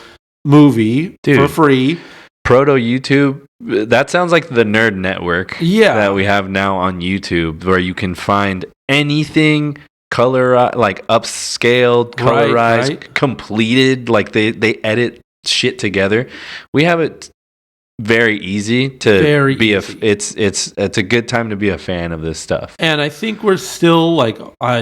movie for free. Proto YouTube, that sounds like the Nerd Network that we have now on YouTube, where you can find anything like upscaled, colorized, completed, like they edit shit together. We have it very easy to it's a good time to be a fan of this stuff. And I think we're still like,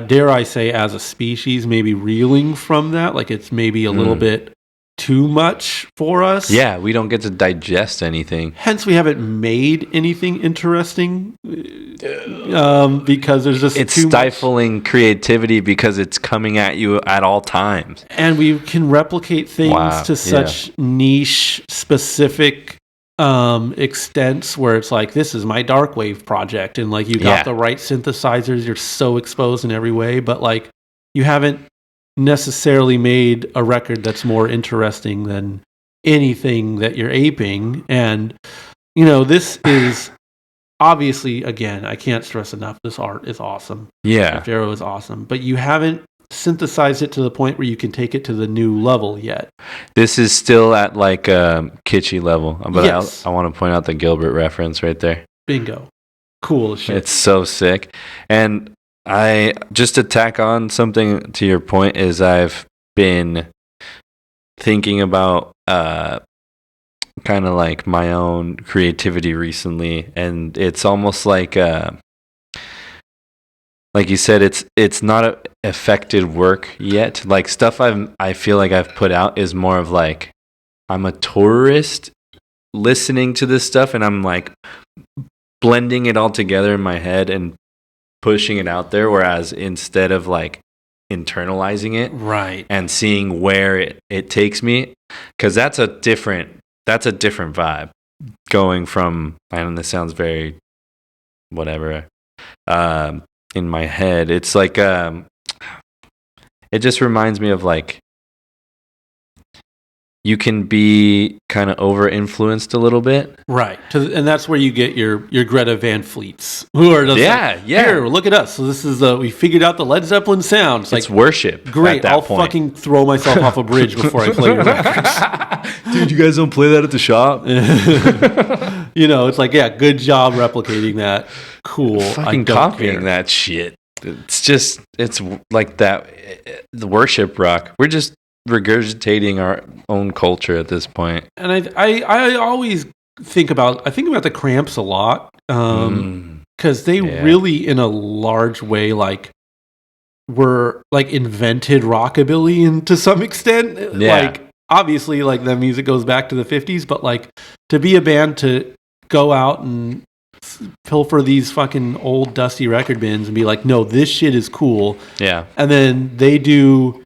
dare I say, as a species, maybe reeling from that. Like it's maybe a little bit too much for us. Yeah, we don't get to digest anything. Hence, we haven't made anything interesting because there's just it's stifling creativity because it's coming at you at all times. And we can replicate things to such niche, specific extents where it's like, this is my dark wave project, and like you got the right synthesizers, you're so exposed in every way, but like you haven't necessarily made a record that's more interesting than anything that you're aping. And this is obviously, again, I can't stress enough, this art is awesome. Yeah. Darrow is awesome. But you haven't synthesized it to the point where you can take it to the new level yet. This is still at like a kitschy level. But Yes. I want to point out the Gilbert reference right there. Bingo. Cool as shit. It's so sick. And I just to tack on something to your point is I've been thinking about kind of like my own creativity recently, and it's almost like you said, it's not affected work yet. Like stuff I feel like I've put out is more of like I'm a tourist listening to this stuff, and I'm like blending it all together in my head and pushing it out there. Whereas instead of like internalizing it, right, and seeing where it takes me, because that's a different vibe. Going from, I know this sounds very whatever. In my head, it's like it just reminds me of like you can be kind of over influenced a little bit, right? And that's where you get your Greta Van Fleets, who are just like, here, look at us. So this is we figured out the Led Zeppelin sound. It's like worship. Great, I'll fucking throw myself off a bridge before I play your records. Dude, you guys don't play that at the shop? It's like, yeah, good job replicating that. Cool. Fucking copying that shit. It's like that, the worship rock. We're just regurgitating our own culture at this point. And I always think about the Cramps a lot, because they really, in a large way, like were like invented rockabilly, and to some extent, like obviously, like the music goes back to the 50s, but like to be a band to go out and pilfer these fucking old dusty record bins and be like, no, this shit is cool. Yeah. And then they do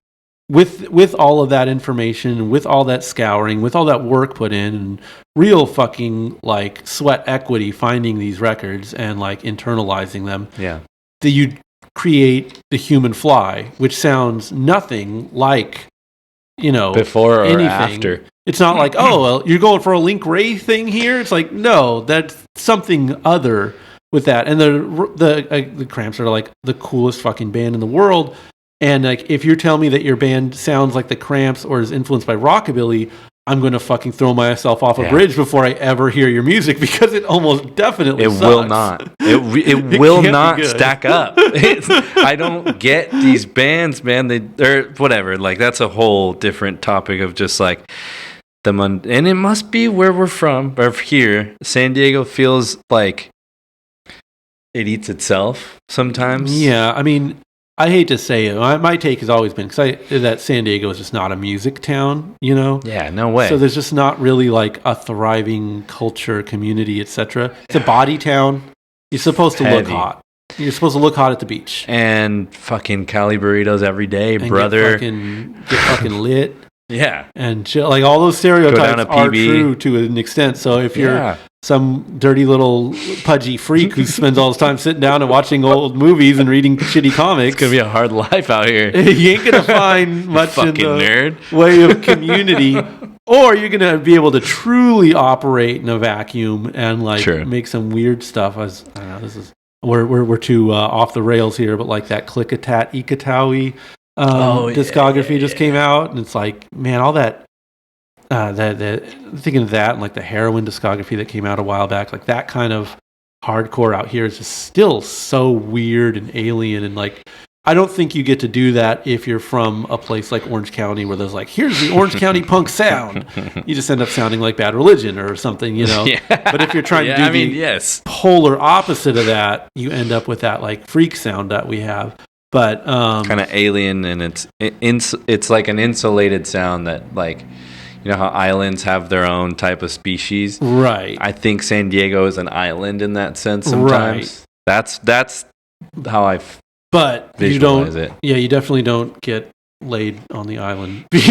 with all of that information, with all that scouring, with all that work put in, and real fucking like sweat equity finding these records and like internalizing them. Yeah. That you create the Human Fly, which sounds nothing like, before or anything. after. It's not like, oh, well, you're going for a Link Ray thing here. It's like, no, that's something other with that. And the Cramps are like the coolest fucking band in the world. And like, if you're telling me that your band sounds like the Cramps or is influenced by rockabilly, I'm going to fucking throw myself off a bridge before I ever hear your music, because it almost definitely sucks. Will not. It will not stack up. I don't get these bands, man. They're whatever. Like, that's a whole different topic of just like and it must be where we're from, or here. San Diego feels like it eats itself sometimes. Yeah, I mean, I hate to say it. My take has always been that San Diego is just not a music town, Yeah, no way. So there's just not really like a thriving culture, community, etc. It's a body town. You're supposed to look hot. You're supposed to look hot at the beach. And fucking Cali burritos every day, and brother. Get fucking lit. Yeah. And chill. Like, all those stereotypes are PB. true to an extent. So if you're some dirty little pudgy freak who spends all his time sitting down and watching old movies and reading shitty comics, it's going to be a hard life out here. You ain't going to find much in the nerd. way of community. Or you're going to be able to truly operate in a vacuum and like make some weird stuff. I don't know, this is we're too off the rails here, but like that Klickitat Ikatawi discography just came out, and it's like, man, all that thinking of that, and like the Heroin discography that came out a while back, like that kind of hardcore out here is just still so weird and alien, and like I don't think you get to do that if you're from a place like Orange County, where there's like, here's the Orange County punk sound. You just end up sounding like Bad Religion or something, Yeah. But if you're trying to do polar opposite of that, you end up with that like freak sound that we have. But kind of alien, and it's like an insulated sound that, like, how islands have their own type of species, right? I think San Diego is an island in that sense sometimes. Right. That's how I visualize it. Yeah, you definitely don't get laid on the island. There's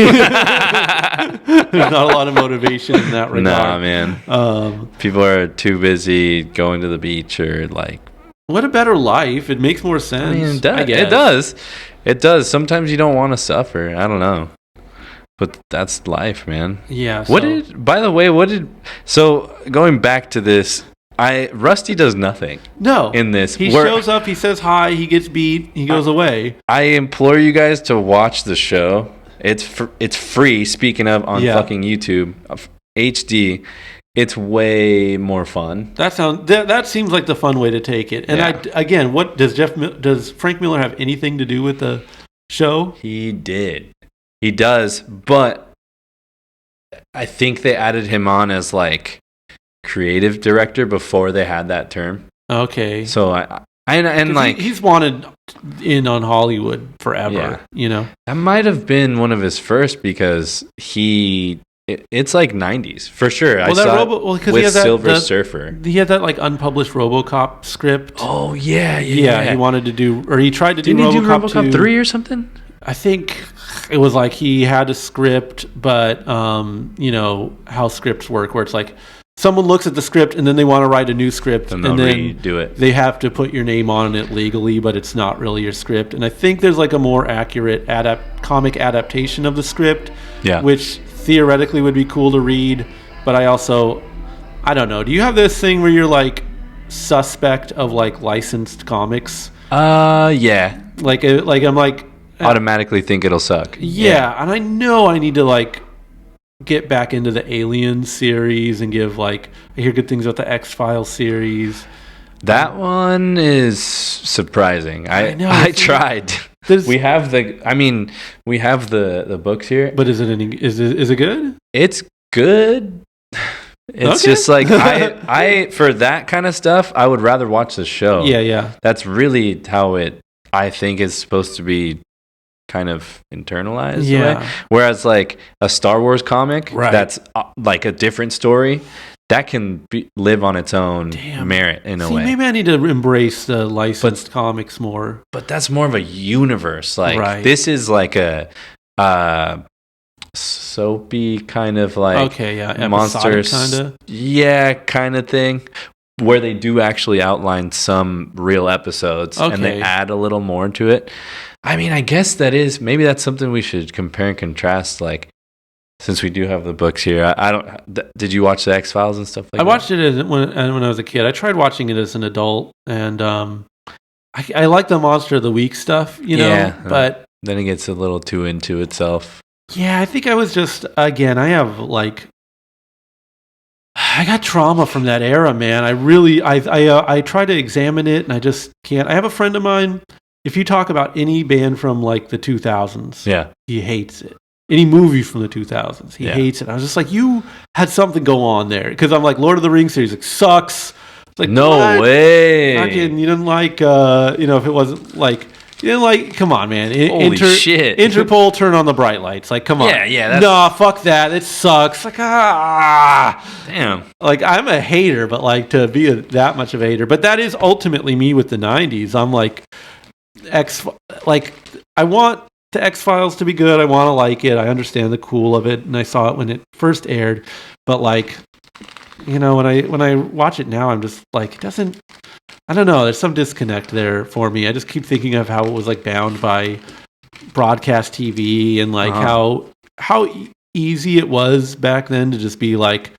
not a lot of motivation in that regard. Nah, man. People are too busy going to the beach or like. What a better life. It makes more sense. I mean, it does. It does. Sometimes you don't want to suffer. I don't know. But that's life, man. Yeah. So going back to this Rusty does nothing. No. In this. He shows up, he says hi, he gets beat, he goes away. I implore you guys to watch the show. It's free, speaking of, on fucking YouTube. HD. It's way more fun. That seems like the fun way to take it. And what does Frank Miller have anything to do with the show? He does, but I think they added him on as like creative director before they had that term. Okay. So he's wanted in on Hollywood forever. That might have been one of his first because it's like 90s for sure. Well, I saw it with Silver Surfer. He had that like unpublished RoboCop script. Oh yeah. He wanted to do, or he tried to do RoboCop. Didn't he do RoboCop 3 or something? I think it was like he had a script, but how scripts work, where it's like someone looks at the script and then they want to write a new script, and then redo it. They have to put your name on it legally, but it's not really your script. And I think there's like a more accurate comic adaptation of the script, which theoretically would be cool to read. But I don't know. Do you have this thing where you're like suspect of like licensed comics? Yeah. Like I'm like automatically think it'll suck. Yeah, and I know I need to like get back into the Alien series and give like, I hear good things about the X-Files series. That one is surprising. I tried. We have the books here. But is it good? It's good. It's just like I for that kind of stuff, I would rather watch the show. Yeah. That's really how it, I think, is supposed to be kind of internalized. Yeah. Whereas like a Star Wars comic, that's like a different story, that can live on its own merit in a way. Maybe I need to embrace the licensed comics more. But that's more of a universe. Like this is like a soapy kind of like monsters kind of thing, where they do actually outline some real episodes and they add a little more to it. I mean, I guess maybe that's something we should compare and contrast, like, since we do have the books here. Did you watch the X-Files and stuff like that? I watched it when I was a kid. I tried watching it as an adult, and I like the Monster of the Week stuff, but then it gets a little too into itself. Yeah, I think I was just, again, I got trauma from that era, man. I try to examine it, and I just can't. I have a friend of mine, if you talk about any band from like the 2000s, he hates it. Any movie from the 2000s, he hates it. I was just like, you had something go on there. Because I'm like, Lord of the Rings series, sucks. It's like, no way. Fucking, you didn't like, if it wasn't like, you didn't like, come on, man. Holy shit. Interpol, turn on the bright lights. Like, come on. Yeah. Nah, fuck that. It sucks. Like, damn. Like, I'm a hater, but like, to be that much of a hater. But that is ultimately me with the 90s. I'm like, I want the X-Files to be good. I want to like it. I understand the cool of it, and I saw it when it first aired. But like, when I watch it now, I'm just like, it doesn't. I don't know. There's some disconnect there for me. I just keep thinking of how it was like bound by broadcast TV and like how easy it was back then to just be like,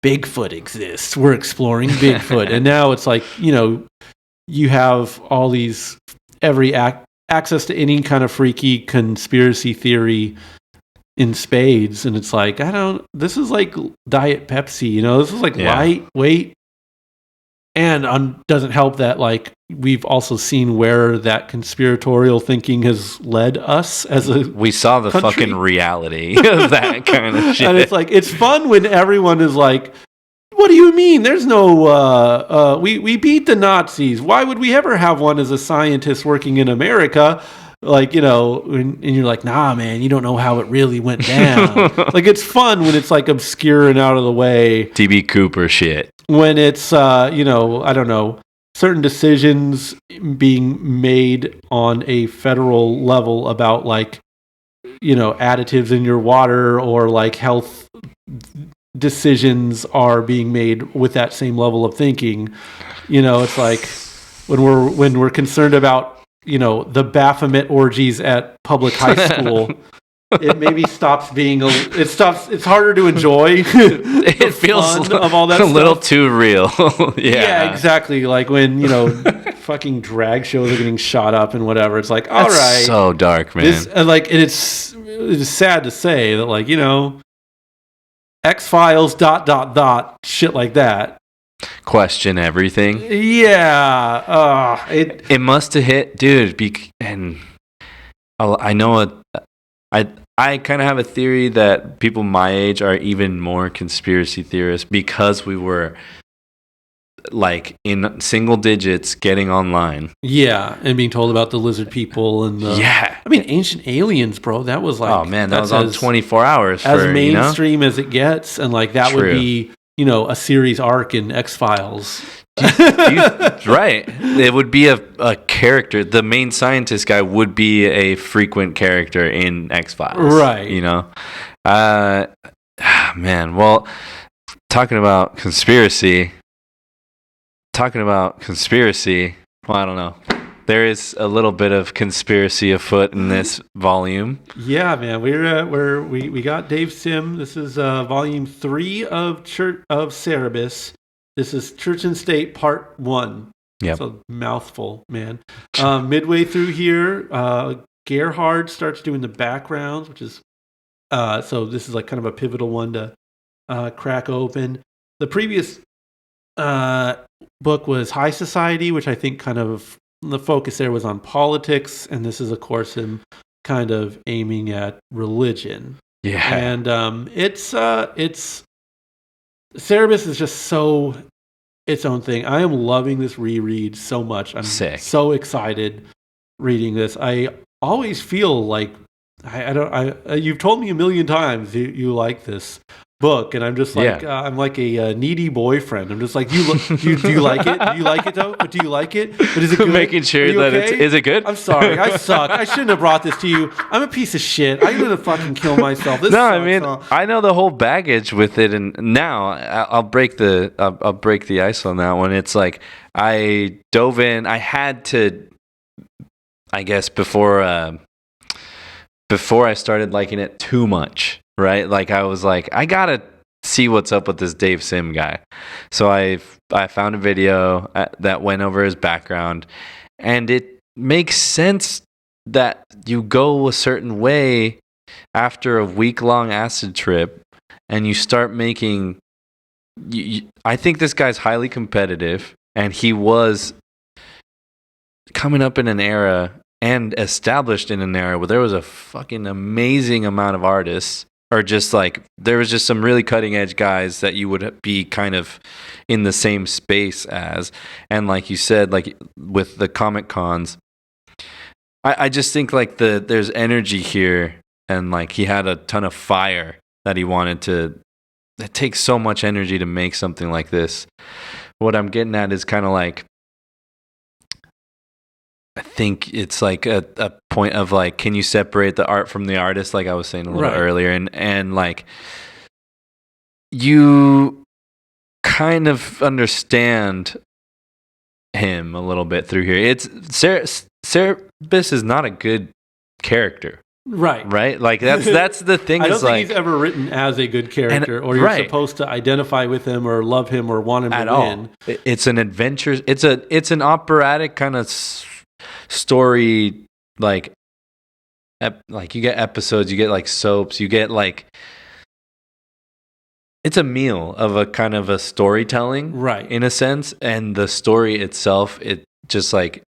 Bigfoot exists. We're exploring Bigfoot, and now it's like, you have all these access to any kind of freaky conspiracy theory in spades, and it's like, this is like Diet Pepsi, this is like lightweight, and doesn't help that like we've also seen where that conspiratorial thinking has led us as a we saw the country. Fucking reality of that kind of shit. And it's like, it's fun when everyone is like, what do you mean? There's no, we beat the Nazis. Why would we ever have one as a scientist working in America? Like, and you're like, nah, man, you don't know how it really went down. Like, it's fun when it's like obscure and out of the way. D.B. Cooper shit. When it's, I don't know, certain decisions being made on a federal level about like, additives in your water, or like health decisions are being made with that same level of thinking. It's like when we're concerned about the Baphomet orgies at public high school, it maybe stops being it's harder to enjoy. It feels of all that a little stuff. too real. Yeah, exactly. Like when fucking drag shows are getting shot up and whatever. It's like, all That's right, so dark, man. It's sad to say that, like, X-Files ... shit like that. Question everything. Yeah, It must have hit, dude. And I know I kind of have a theory that people my age are even more conspiracy theorists because we were like in single digits getting online. Yeah, and being told about the lizard people and I mean, Ancient Aliens, bro. That was like, oh man, that was on 24 hours as mainstream as it gets, and like that would be a series arc in X-Files. Right. It would be a character. The main scientist guy would be a frequent character in X-Files. Right. Man, well, talking about conspiracy, well, I don't know. There is a little bit of conspiracy afoot in this volume. Yeah, man. We got Dave Sim. This is volume 3 of Cerebus. This is Church and State Part 1. Yeah. So mouthful, man. Midway through here, Gerhard starts doing the backgrounds, which is so this is like kind of a pivotal one to crack open. The previous book was High Society, which I think kind of the focus there was on politics, and this is, of course, him kind of aiming at religion. Yeah. And it's Cerebus is just so its own thing. I am loving this reread so much. I'm so excited reading this. I always feel like you've told me a million times you like this book, and I'm just like I'm like a needy boyfriend. I'm just like, do you like it? Do you like it though? But do you like it? But is it good? Making sure that is it good? I'm sorry, I suck. I shouldn't have brought this to you. I'm a piece of shit. I'm gonna fucking kill myself. This sucks, I mean, I know the whole baggage with it, and now I'll break the ice on that one. It's like I dove in. I had to, I guess, before I started liking it too much. Right, like I was like, I gotta see what's up with this Dave Sim guy. So I found a video that went over his background, and it makes sense that you go a certain way after a week-long acid trip, and you start making. I think this guy's highly competitive, and he was coming up in an era and established in an era where there was a fucking amazing amount of artists. Or just like, there was just some really cutting edge guys that you would be kind of in the same space as. And like you said, like with the Comic Cons, I just think like there's energy here, and like he had a ton of fire that he wanted to. It takes so much energy to make something like this. What I'm getting at is kind of like, I think it's like a point of like, can you separate the art from the artist? Like I was saying a little earlier, and like you kind of understand him a little bit through here. It's Cerebus is not a good character, right? Like that's the thing. I don't think he's ever written as a good character, or you're supposed to identify with him or love him or want him to win. It's an adventure. It's an operatic kind of story, like you get episodes, you get like soaps, you get like, it's a meal of a kind of a storytelling, right, in a sense. And the story itself, it just like,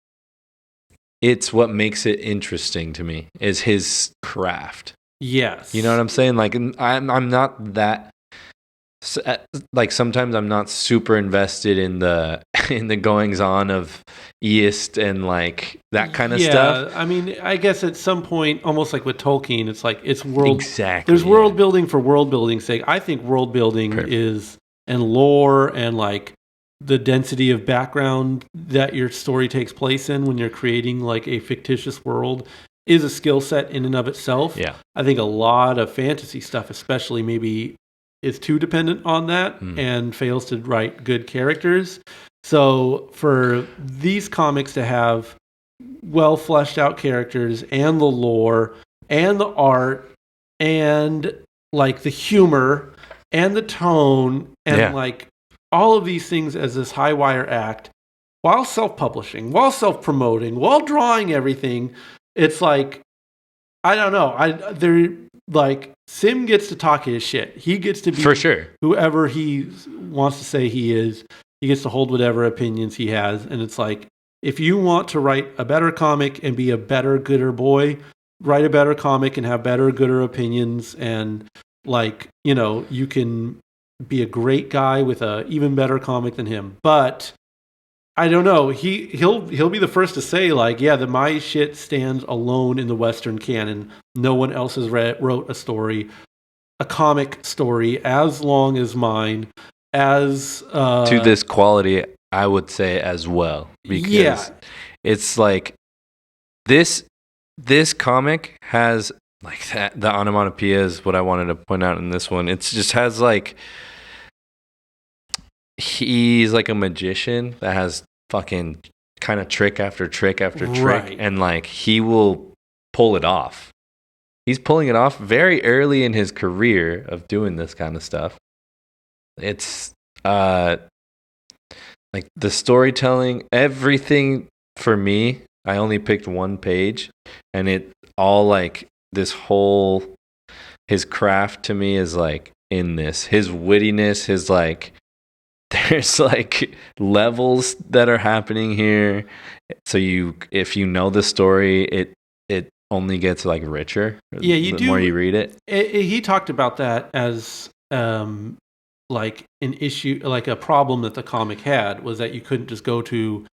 it's what makes it interesting to me is his craft. Yes, you know what I'm saying? Like I'm not that, like sometimes I'm not super invested in the goings on of East and like that kind of stuff. I mean, I guess at some point, almost like with Tolkien, it's like it's world. Exactly. There's world building for world building's sake. I think world building is, and lore, and like the density of background that your story takes place in when you're creating like a fictitious world is a skill set in and of itself. Yeah. I think a lot of fantasy stuff, especially, maybe is too dependent on that and fails to write good characters. So for these comics to have well fleshed out characters and the lore and the art and like the humor and the tone and like all of these things as this high wire act, while self-publishing, while self-promoting, while drawing everything. It's like, I don't know. They're like, Sim gets to talk his shit. He gets to be for sure whoever he wants to say he is. He gets to hold whatever opinions he has. And it's like, if you want to write a better comic and be a better, gooder boy, write a better comic and have better, gooder opinions. And like, you know, you can be a great guy with a even better comic than him. But I don't know. He'll be the first to say, like, yeah, my shit stands alone in the Western canon. No one else has wrote a comic story as long as mine, as to this quality. I would say as well, because it's like this comic has like that. The onomatopoeia is what I wanted to point out in this one. It just has like, he's like a magician that has fucking kind of trick after trick after trick, and like he will pull it off. He's pulling it off very early in his career of doing this kind of stuff. It's like the storytelling, everything for me. I only picked one page, and it all like this whole his craft to me is like in this. His wittiness, his like. There's like levels that are happening here. So if you know the story, it only gets like richer. Yeah, the more you read it. He talked about that as like an issue, like a problem that the comic had was that you couldn't just go to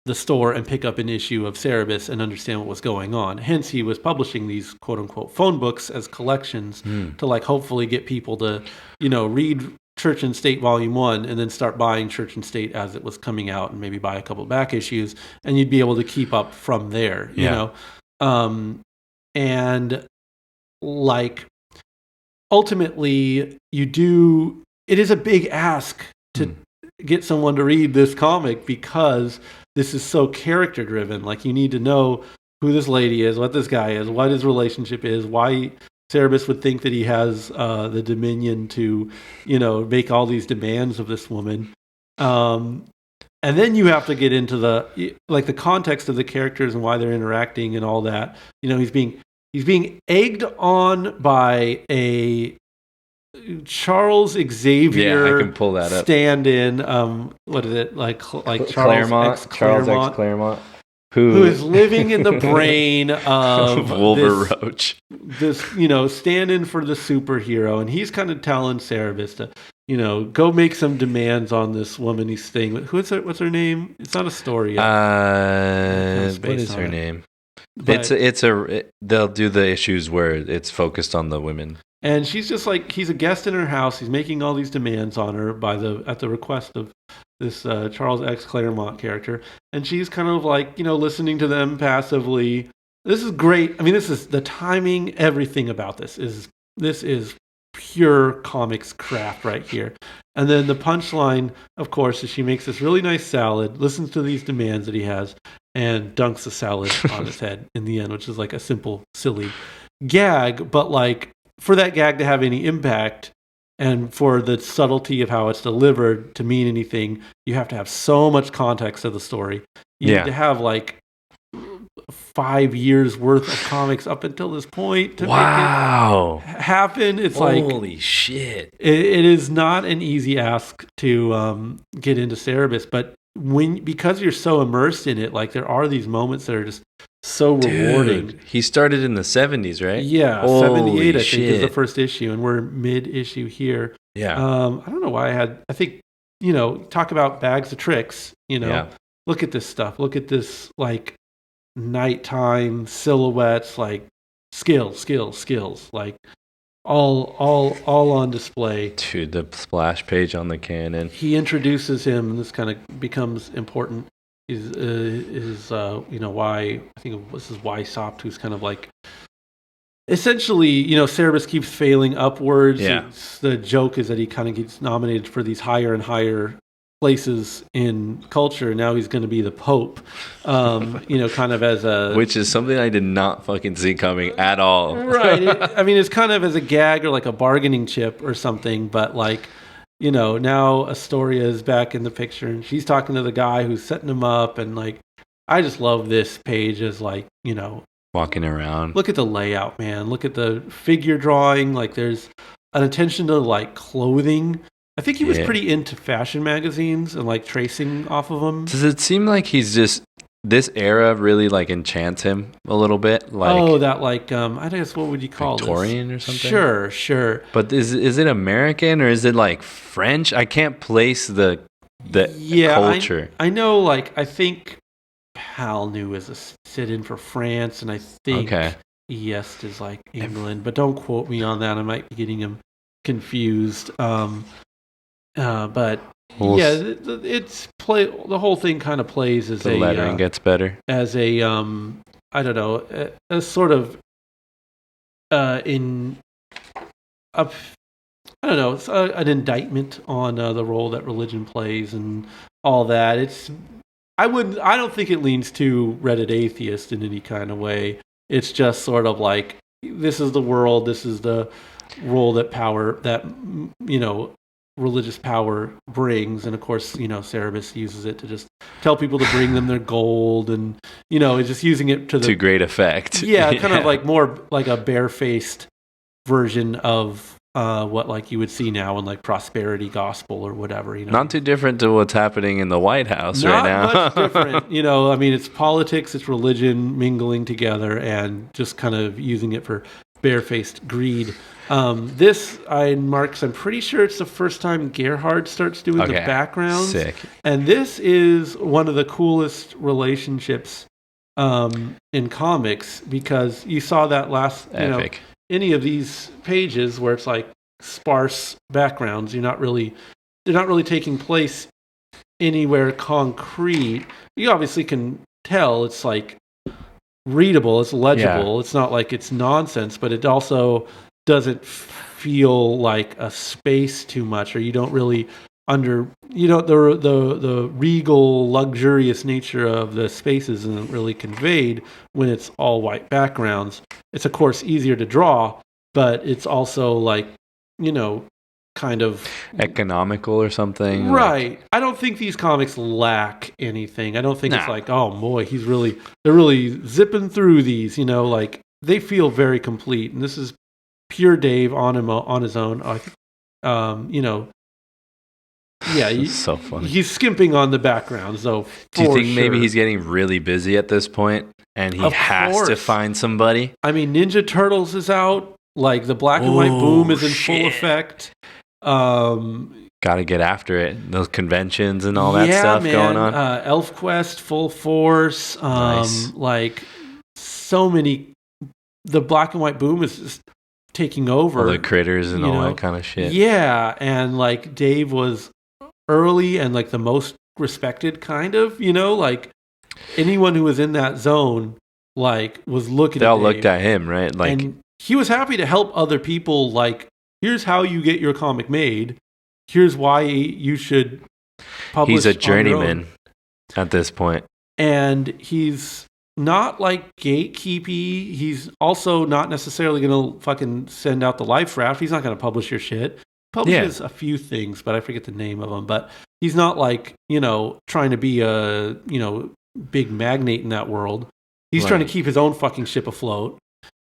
the store and pick up an issue of Cerebus and understand what was going on. Hence, he was publishing these quote unquote phone books as collections to like hopefully get people to, you know, read Church and State Volume 1 and then start buying Church and State as it was coming out and maybe buy a couple back issues, and you'd be able to keep up from there, you know? And like ultimately it is a big ask to get someone to read this comic because this is so character driven. Like you need to know who this lady is, what this guy is, what his relationship is, why Cerebus would think that he has the dominion to, you know, make all these demands of this woman. And then you have to get into the context of the characters and why they're interacting and all that. You know, he's being egged on by a Charles Xavier I can pull that up. Stand-in. What is it? Like Charles Claremont. Charles X. Claremont. Who is living in the brain of Wolver Roach. This, you know, stand-in for the superhero, and he's kind of telling Cerebus to, you know, go make some demands on this woman he's staying with. What's her name? It's not a story yet. What is her name? But they'll do the issues where it's focused on the women. And she's just like, he's a guest in her house. He's making all these demands on her at the request of this Charles X. Claremont character. And she's kind of like, you know, listening to them passively. This is great. I mean, this is the timing, everything about this is pure comics craft right here. And then the punchline, of course, is she makes this really nice salad, listens to these demands that he has, and dunks the salad on his head in the end, which is like a simple, silly gag. But like, for that gag to have any impact and for the subtlety of how it's delivered to mean anything, you have to have so much context of the story. You need to have like 5 years worth of comics up until this point to make it happen. It's holy shit. It is not an easy ask to get into Cerebus, but because you're so immersed in it, like there are these moments that are just so rewarding. Dude, he started in the 70s, right? Yeah, holy 78 I think is the first issue, and we're mid-issue here. Yeah. I don't know why I think, you know, talk about bags of tricks, you know. Look at this stuff. Look at this like nighttime silhouettes, like skills, like all on display. Dude, the splash page on the cannon. He introduces him, and this kind of becomes important. Is you know, why I think this is why Sopt, who's kind of like essentially, you know, Cerebus keeps failing upwards. Yeah. The joke is that he kind of gets nominated for these higher and higher places in culture. Now he's going to be the Pope, kind of as a... Which is something I did not fucking see coming at all. Right. It's kind of as a gag or like a bargaining chip or something, but like, now Astoria is back in the picture and she's talking to the guy who's setting him up, and like, I just love this page as like, walking around. Look at the layout, man. Look at the figure drawing. Like there's an attention to like clothing. I think he was pretty into fashion magazines and like tracing off of them. Does it seem like he's just, this era really like enchants him a little bit? Like, that like I guess what would you call Victorian this? Or something? Sure. But is it American or is it like French? I can't place the culture. I know, like I think Hal New is a sit-in for France, and I think Est is like England, but don't quote me on that. I might be getting him confused. But it's play. The whole thing kind of plays as the lettering gets better as a I don't know, a sort of an indictment on the role that religion plays and all that. I don't think it leans to Reddit atheist in any kind of way. It's just sort of like, this is the world, this is the role that religious power brings, and of course, Cerebus uses it to just tell people to bring them their gold, and it's just using it to great effect. Kind of like more like a barefaced version of what like you would see now in like prosperity gospel or whatever. Not too different to what's happening in the White House right now. Not much different. It's politics, it's religion mingling together, and just kind of using it for barefaced greed. This Marks, I'm pretty sure it's the first time Gerhard starts doing the backgrounds. Sick. And this is one of the coolest relationships in comics, because you saw that last Epic. Any of these pages where it's like sparse backgrounds, they're not really taking place anywhere concrete. You obviously can tell it's like readable, it's legible. It's not like it's nonsense, but it also doesn't feel like a space too much, or you don't really the regal, luxurious nature of the spaces isn't really conveyed when it's all white backgrounds. It's of course easier to draw, but it's also like, kind of economical or something. Right. I don't think these comics lack anything. I don't think it's like, oh boy, they're really zipping through these, like they feel very complete. And this is pure Dave on his own. I think, so funny. He's skimping on the backgrounds, though. Do you think maybe he's getting really busy at this point, and he has to find somebody? I mean, Ninja Turtles is out. Like the black and white boom is in full effect. Got to get after it. Those conventions and all that stuff going on. ElfQuest full force. Nice. Like so many. The black and white boom is just taking over. All the critters and all that kind of shit. Yeah, and like Dave was early and like the most respected, kind of. Like anyone who was in that zone, like was looking. They all Dave, looked at him, right? Like, and he was happy to help other people. Like, here's how you get your comic made. Here's why you should publish. He's a journeyman at this point, and he's not like gatekeepy. He's also not necessarily going to fucking send out the life raft. He's not going to publish your shit. Publishes a few things, but I forget the name of them. But he's not like, trying to be a, big magnate in that world. He's trying to keep his own fucking ship afloat.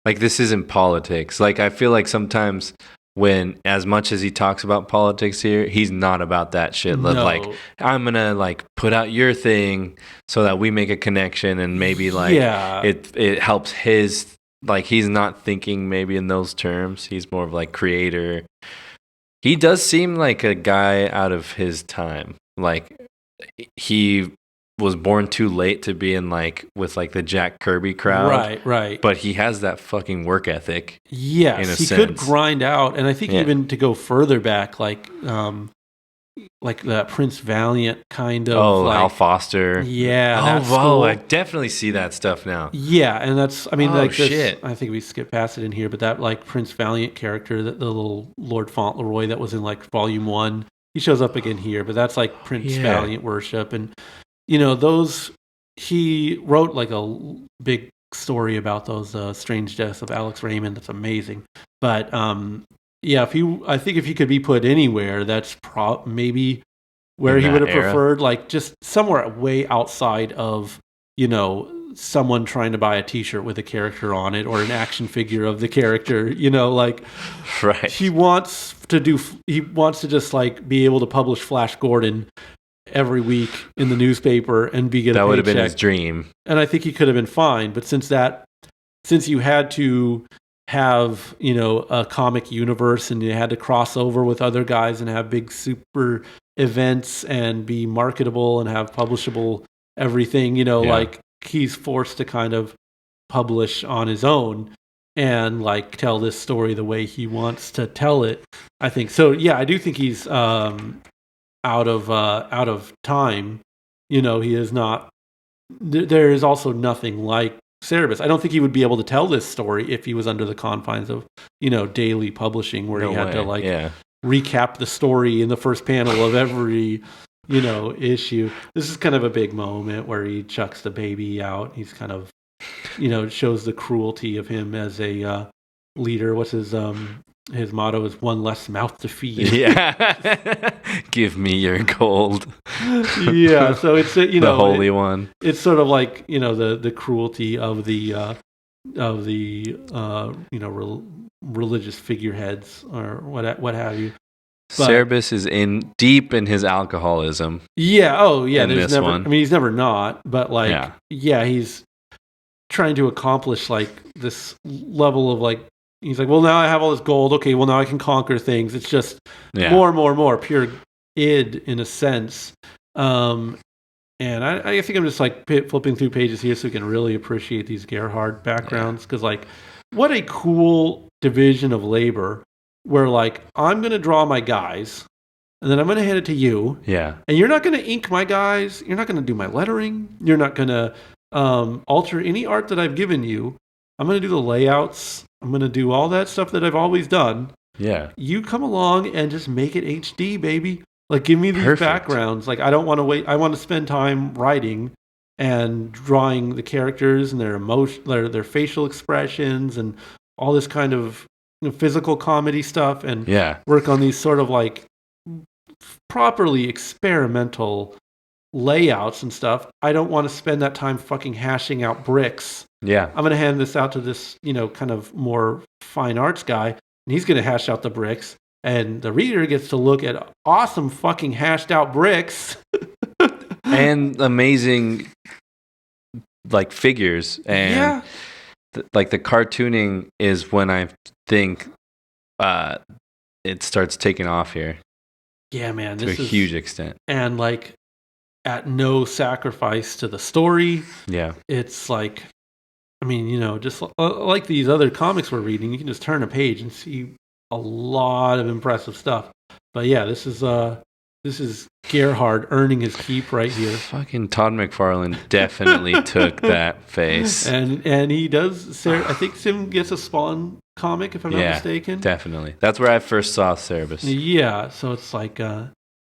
Like, this isn't politics. Like, I feel like sometimes when, as much as he talks about politics here, he's not about that shit. No. Like, I'm going to, like, put out your thing so that we make a connection, and maybe, like, it helps his, like, he's not thinking maybe in those terms. He's more of, like, creator. He does seem like a guy out of his time. Like, he was born too late to be in, like, with, like, the Jack Kirby crowd. Right. But he has that fucking work ethic. Yes, in a he sense. could grind out. And I think even to go further back, like that Prince Valiant kind of. Oh, like, Al Foster. Yeah. I definitely see that stuff now. Yeah, and that's, I mean, like, shit. I think we skipped past it in here, but that, like, Prince Valiant character, the little Lord Fauntleroy that was in, like, Volume 1, he shows up again here, but that's like Prince Yeah. Valiant worship, and those he wrote like a big story about those strange deaths of Alex Raymond. That's amazing, but yeah, I think if he could be put anywhere, that's maybe where In he that would have era? preferred, like just somewhere way outside of someone trying to buy a T-shirt with a character on it or an action figure of the character. Like Right. he wants to just like be able to publish Flash Gordon every week in the newspaper and get a paycheck. That would have been his dream. And I think he could have been fine, but since you had to have a comic universe and you had to cross over with other guys and have big super events and be marketable and have publishable everything, like he's forced to kind of publish on his own and like tell this story the way he wants to tell it. I think so. Yeah, I do think he's out of time. He is not. There is also nothing like Cerebus. I don't think he would be able to tell this story if he was under the confines of daily publishing, where he had to recap the story in the first panel of every issue. This is kind of a big moment where he chucks the baby out. He's kind of it shows the cruelty of him as a leader. What's his motto is one less mouth to feed. Yeah. Give me your gold. Yeah, so it's the holy one. It's sort of like the cruelty of the religious figureheads or what have you. But Cerebus is deep in his alcoholism. Yeah. Oh, yeah. In There's this never. one. I mean, he's never not. But like, yeah, he's trying to accomplish like this level of like. He's like, well, now I have all this gold. Okay, well, now I can conquer things. It's just more pure id in a sense. And I think I'm just like flipping through pages here so we can really appreciate these Gerhard backgrounds, because like, what a cool division of labor where like I'm going to draw my guys and then I'm going to hand it to you. Yeah. And you're not going to ink my guys. You're not going to do my lettering. You're not going to alter any art that I've given you. I'm going to do the layouts. I'm going to do all that stuff that I've always done. Yeah. You come along and just make it HD, baby. Like, give me these backgrounds. Like, I don't want to wait. I want to spend time writing and drawing the characters and their emotion, their facial expressions and all this kind of physical comedy stuff, and work on these sort of like properly experimental layouts and stuff. I don't want to spend that time fucking hashing out bricks. Yeah. I'm going to hand this out to this, kind of more fine arts guy, and he's going to hash out the bricks, and the reader gets to look at awesome fucking hashed out bricks. And amazing like figures, and like the cartooning is when I think it starts taking off here. Yeah, man. To a huge extent. And like at no sacrifice to the story. Yeah. It's like, I mean, just like these other comics we're reading, you can just turn a page and see a lot of impressive stuff. But yeah, this is Gerhard earning his keep right here. Fucking Todd McFarlane definitely took that face. And he does. I think Sim gets a Spawn comic, if I'm not mistaken. Definitely. That's where I first saw Cerebus. Yeah, so it's like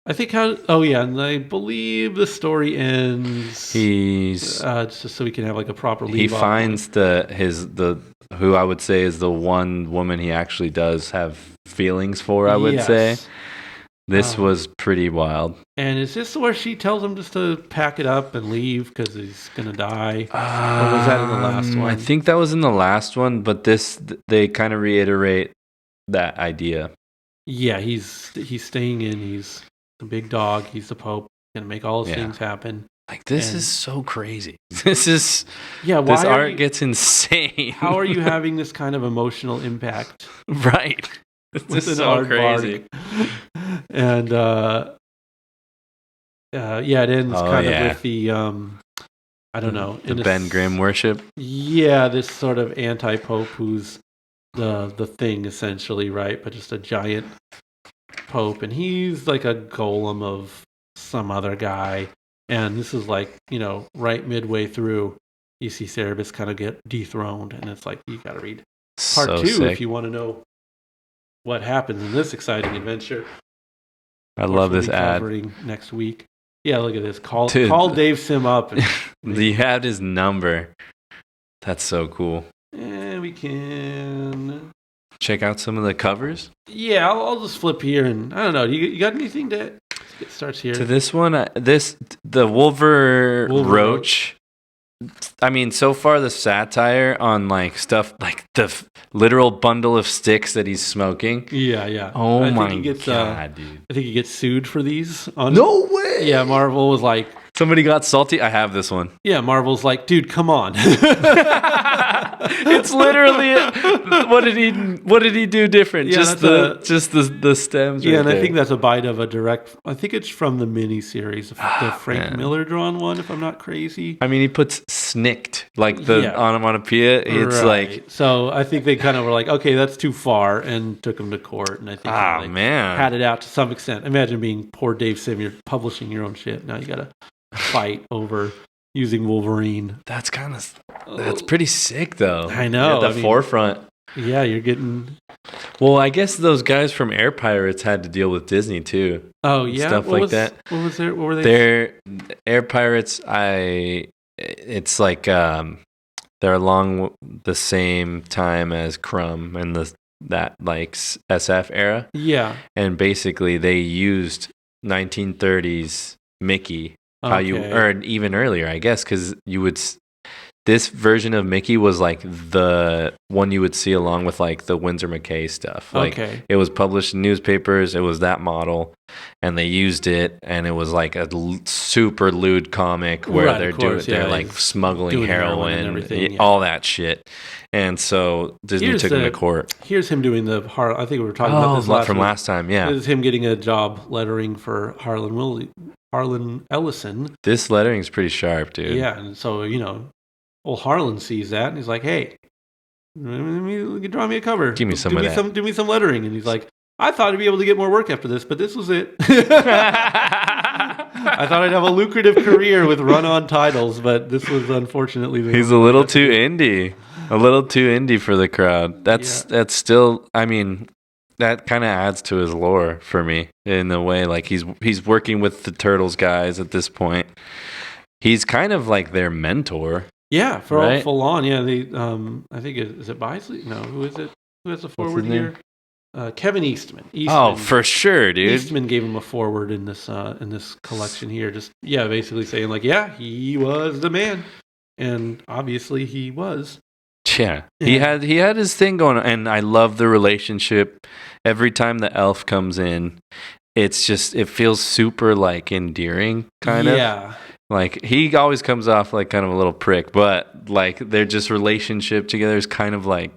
I think and I believe the story ends. He's just so we can have like a proper leave. He finds the who I would say is the one woman he actually does have feelings for, I would say. This was pretty wild. And is this where she tells him just to pack it up and leave because he's going to die? Or was that in the last one? I think that was in the last one, but they kind of reiterate that idea. Yeah, he's staying in. He's the big dog. He's the Pope. Going to make all those things happen. Like, this is so crazy. This is... Yeah, why this art gets insane. How are you having this kind of emotional impact? Right. This is so crazy. And it ends kind of with the I don't know, the Ben Grimm worship. Yeah, this sort of anti-pope who's the thing essentially, right? But just a giant pope, and he's like a golem of some other guy. And this is like, right midway through, you see Cerebus kind of get dethroned, and it's like you got to read part 2 if you want to know what happens in this exciting adventure. I love this ad. Covering next week. Yeah, look at this. Call Dave Sim up. You had his number. That's so cool. And we can check out some of the covers. Yeah, I'll just flip here, and I don't know. You got anything to get starts here? To this one, the Wolver Roach. I mean, so far the satire on like stuff like the literal bundle of sticks that he's smoking. Yeah. Oh my god, dude! I think he gets sued for these. No way. Yeah, Marvel was like, somebody got salty. I have this one. Yeah, Marvel's like, dude, come on. It's literally what did he do different? Yeah, just the stems. Yeah, right and there. I think that's a bite of a direct. I think it's from the miniseries, the Frank Miller drawn one, if I'm not crazy. I mean, he puts snicked like the onomatopoeia. It's right. like so. I think they kind of were like, okay, that's too far, and took him to court. And I think had it out to some extent. Imagine being poor Dave Sim. You're publishing your own shit. Now you got to fight over using Wolverine. That's pretty sick, though. I know. At the forefront. Yeah, you're getting. Well, I guess those guys from Air Pirates had to deal with Disney too. Oh yeah, stuff like that. What was there? What were they? They're Air Pirates. It's like they're along the same time as Crumb and that like SF era. Yeah, and basically they used 1930s Mickey. Or even earlier, I guess, because this version of Mickey was like the one you would see along with like the Winsor McCay stuff. Like it was published in newspapers. It was that model, and they used it, and it was like a super lewd comic where they're like smuggling heroin and everything, all that shit. And so Disney took him to court. Here's him doing I think we were talking about this last time. Yeah, this is him getting a job lettering for Harlan Ellison. This lettering is pretty sharp, dude. Yeah, and so old Harlan sees that, and he's like, "Hey, draw me a cover. Give me some of that. Do me some lettering." And he's like, "I thought I'd be able to get more work after this, but this was it. I thought I'd have a lucrative career with run-on titles, but this was unfortunately." He's a little too indie. A little too indie for the crowd. That's still. I mean, that kind of adds to his lore for me in a way. Like he's working with the Turtles guys at this point. He's kind of like their mentor. Yeah, all full on. Yeah, they. I think is it Bisley? No, who is it? Who has the forward here? Kevin Eastman. Oh, for sure, dude. Eastman gave him a forward in this collection here. Just basically saying like, he was the man, and obviously he was. Yeah, he had his thing going on, and I love the relationship. Every time the elf comes in, it feels super like endearing, kind of. Yeah. Like he always comes off like kind of a little prick, but like their just relationship together is kind of like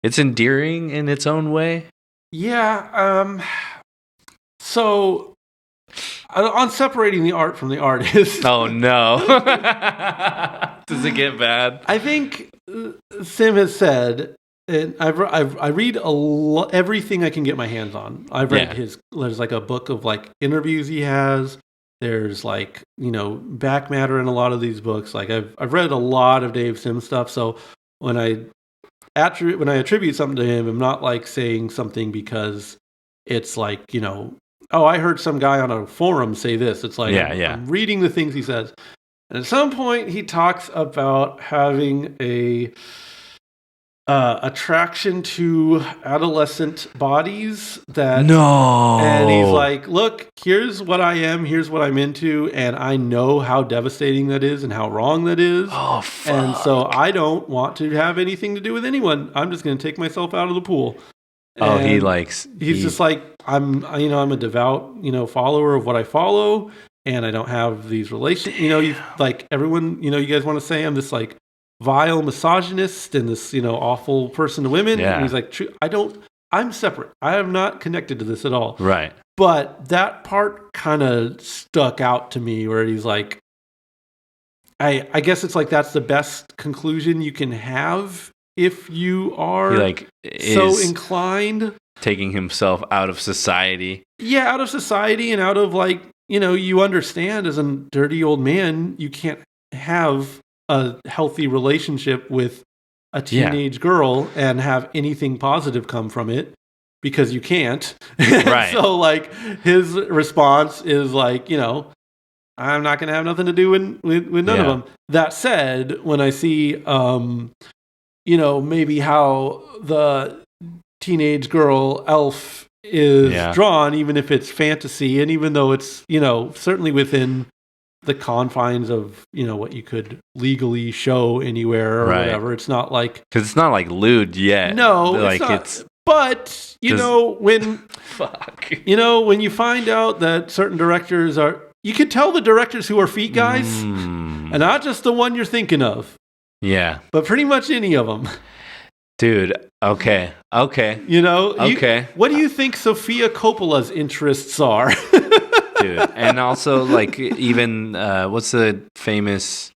it's endearing in its own way. Yeah. So on separating the art from the artist. Oh no. Does it get bad? I think Sim has said, and I read everything I can get my hands on. I've read there's like a book of like interviews he has. There's like, back matter in a lot of these books. Like I've read a lot of Dave Sim stuff. So when I attribute something to him, I'm not like saying something because it's like, I heard some guy on a forum say this. It's like, I'm reading the things he says. And at some point he talks about having a attraction to adolescent bodies and he's like, look, here's what I am, here's what I'm into, and I know how devastating that is and how wrong that is. Oh, fuck. And so I don't want to have anything to do with anyone. I'm just going to take myself out of the pool. And he's just like, I'm a devout, follower of what I follow, and I don't have these relations, like everyone, you guys want to say I'm this like vile misogynist and this, awful person to women. Yeah. And he's like, I'm separate. I am not connected to this at all. Right. But that part kind of stuck out to me where he's like, I guess it's like, that's the best conclusion you can have if you are so inclined. Taking himself out of society. Yeah, out of society and out of like, you understand as a dirty old man, you can't have a healthy relationship with a teenage girl and have anything positive come from it. because you can't. Right. So like his response is like, I'm not going to have nothing to do with none of them. That said, when I see, maybe how the teenage girl elf is drawn, even if it's fantasy, and even though it's, certainly within the confines of, what you could legally show anywhere or whatever. It's not like... Because it's not like lewd yet. No, like it's... But, when... Fuck. When you find out that certain directors are... You can tell the directors who are feet guys, and not just the one you're thinking of. Yeah. But pretty much any of them. Dude, okay. Okay. What do you think Sofia Coppola's interests are? Dude, and also, like, even, what's the famous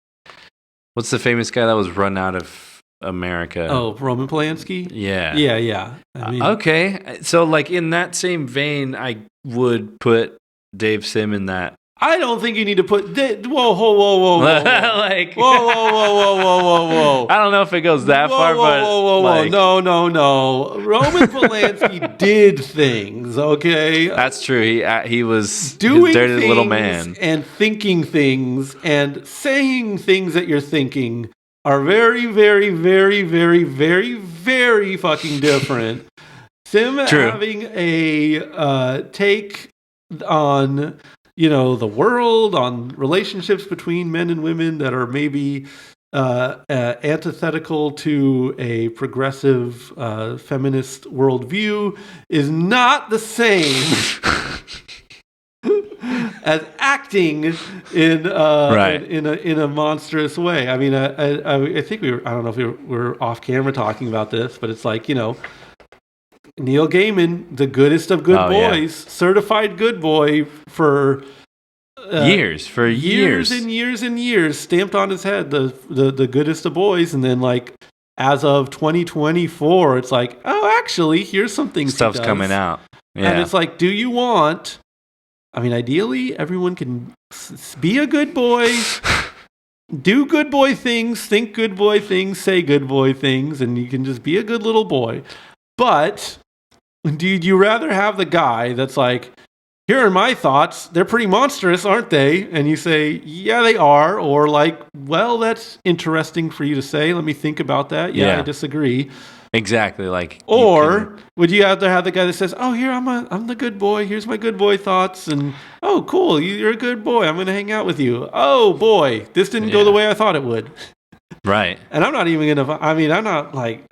guy that was run out of America? Oh, Roman Polanski? Yeah. Yeah. Okay. So, like, in that same vein, I would put Dave Sim in that. I don't think you need to put... Whoa. Like... Whoa. I don't know if it goes that far, but... Whoa. Like, no. Roman Polanski did things, okay? That's true. He was doing a dirty things little man. And thinking things and saying things that you're thinking are very, very, very, very, very, very fucking different. Sim having a take on... the world, on relationships between men and women that are maybe antithetical to a progressive feminist worldview is not the same as acting in a monstrous way. I mean, I think I don't know if we were off camera talking about this, but it's like, Neil Gaiman, the goodest of good boys, certified good boy for years and years, stamped on his head, the goodest of boys, and then like as of 2024, it's like, oh, actually, here's some things. Stuff's coming out, and it's like, do you want? I mean, ideally, everyone can be a good boy. Do good boy things, think good boy things, say good boy things, and you can just be a good little boy. But do you rather have the guy that's like, here are my thoughts, they're pretty monstrous, aren't they? And you say, yeah, they are. Or like, well, that's interesting for you to say. Let me think about that. Yeah. I disagree. Exactly. Like, or would you rather have the guy that says, oh, here, I'm the good boy. Here's my good boy thoughts. And, oh, cool, you're a good boy. I'm going to hang out with you. Oh, boy, this didn't go the way I thought it would. Right. And I'm not even going to, I'm not like,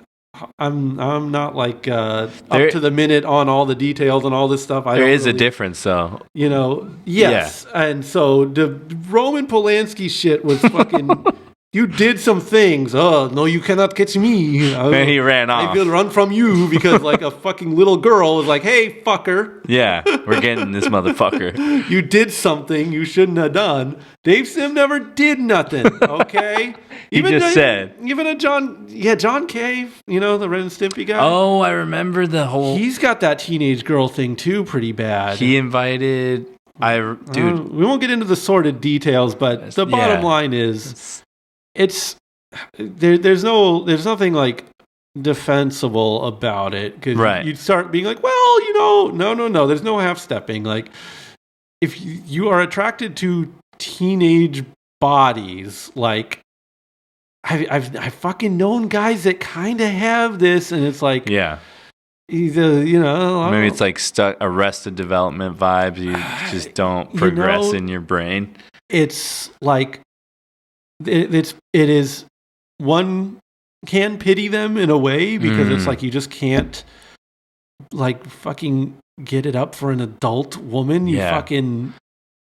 I'm not like up to the minute on all the details and all this stuff. There is a difference, though. Yes. Yeah. And so the Roman Polanski shit was fucking... You did some things. Oh, no, you cannot catch me. And he ran off. I will run from you because like a fucking little girl was like, hey, fucker. Yeah, we're getting this motherfucker. You did something you shouldn't have done. Dave Sim never did nothing, okay? Even a John Kay, the Ren and Stimpy guy. Oh, I remember the whole... He's got that teenage girl thing too pretty bad. He invited... Dude. We won't get into the sordid details, but the bottom line is... There's nothing like defensible about it because you'd start being like, well, no, there's no half stepping. Like if you are attracted to teenage bodies, like I've fucking known guys that kind of have this, and it's like either maybe it's like Arrested Development vibes. You just don't progress in your brain. It's like. It is one can pity them in a way because it's like you just can't like fucking get it up for an adult woman. You fucking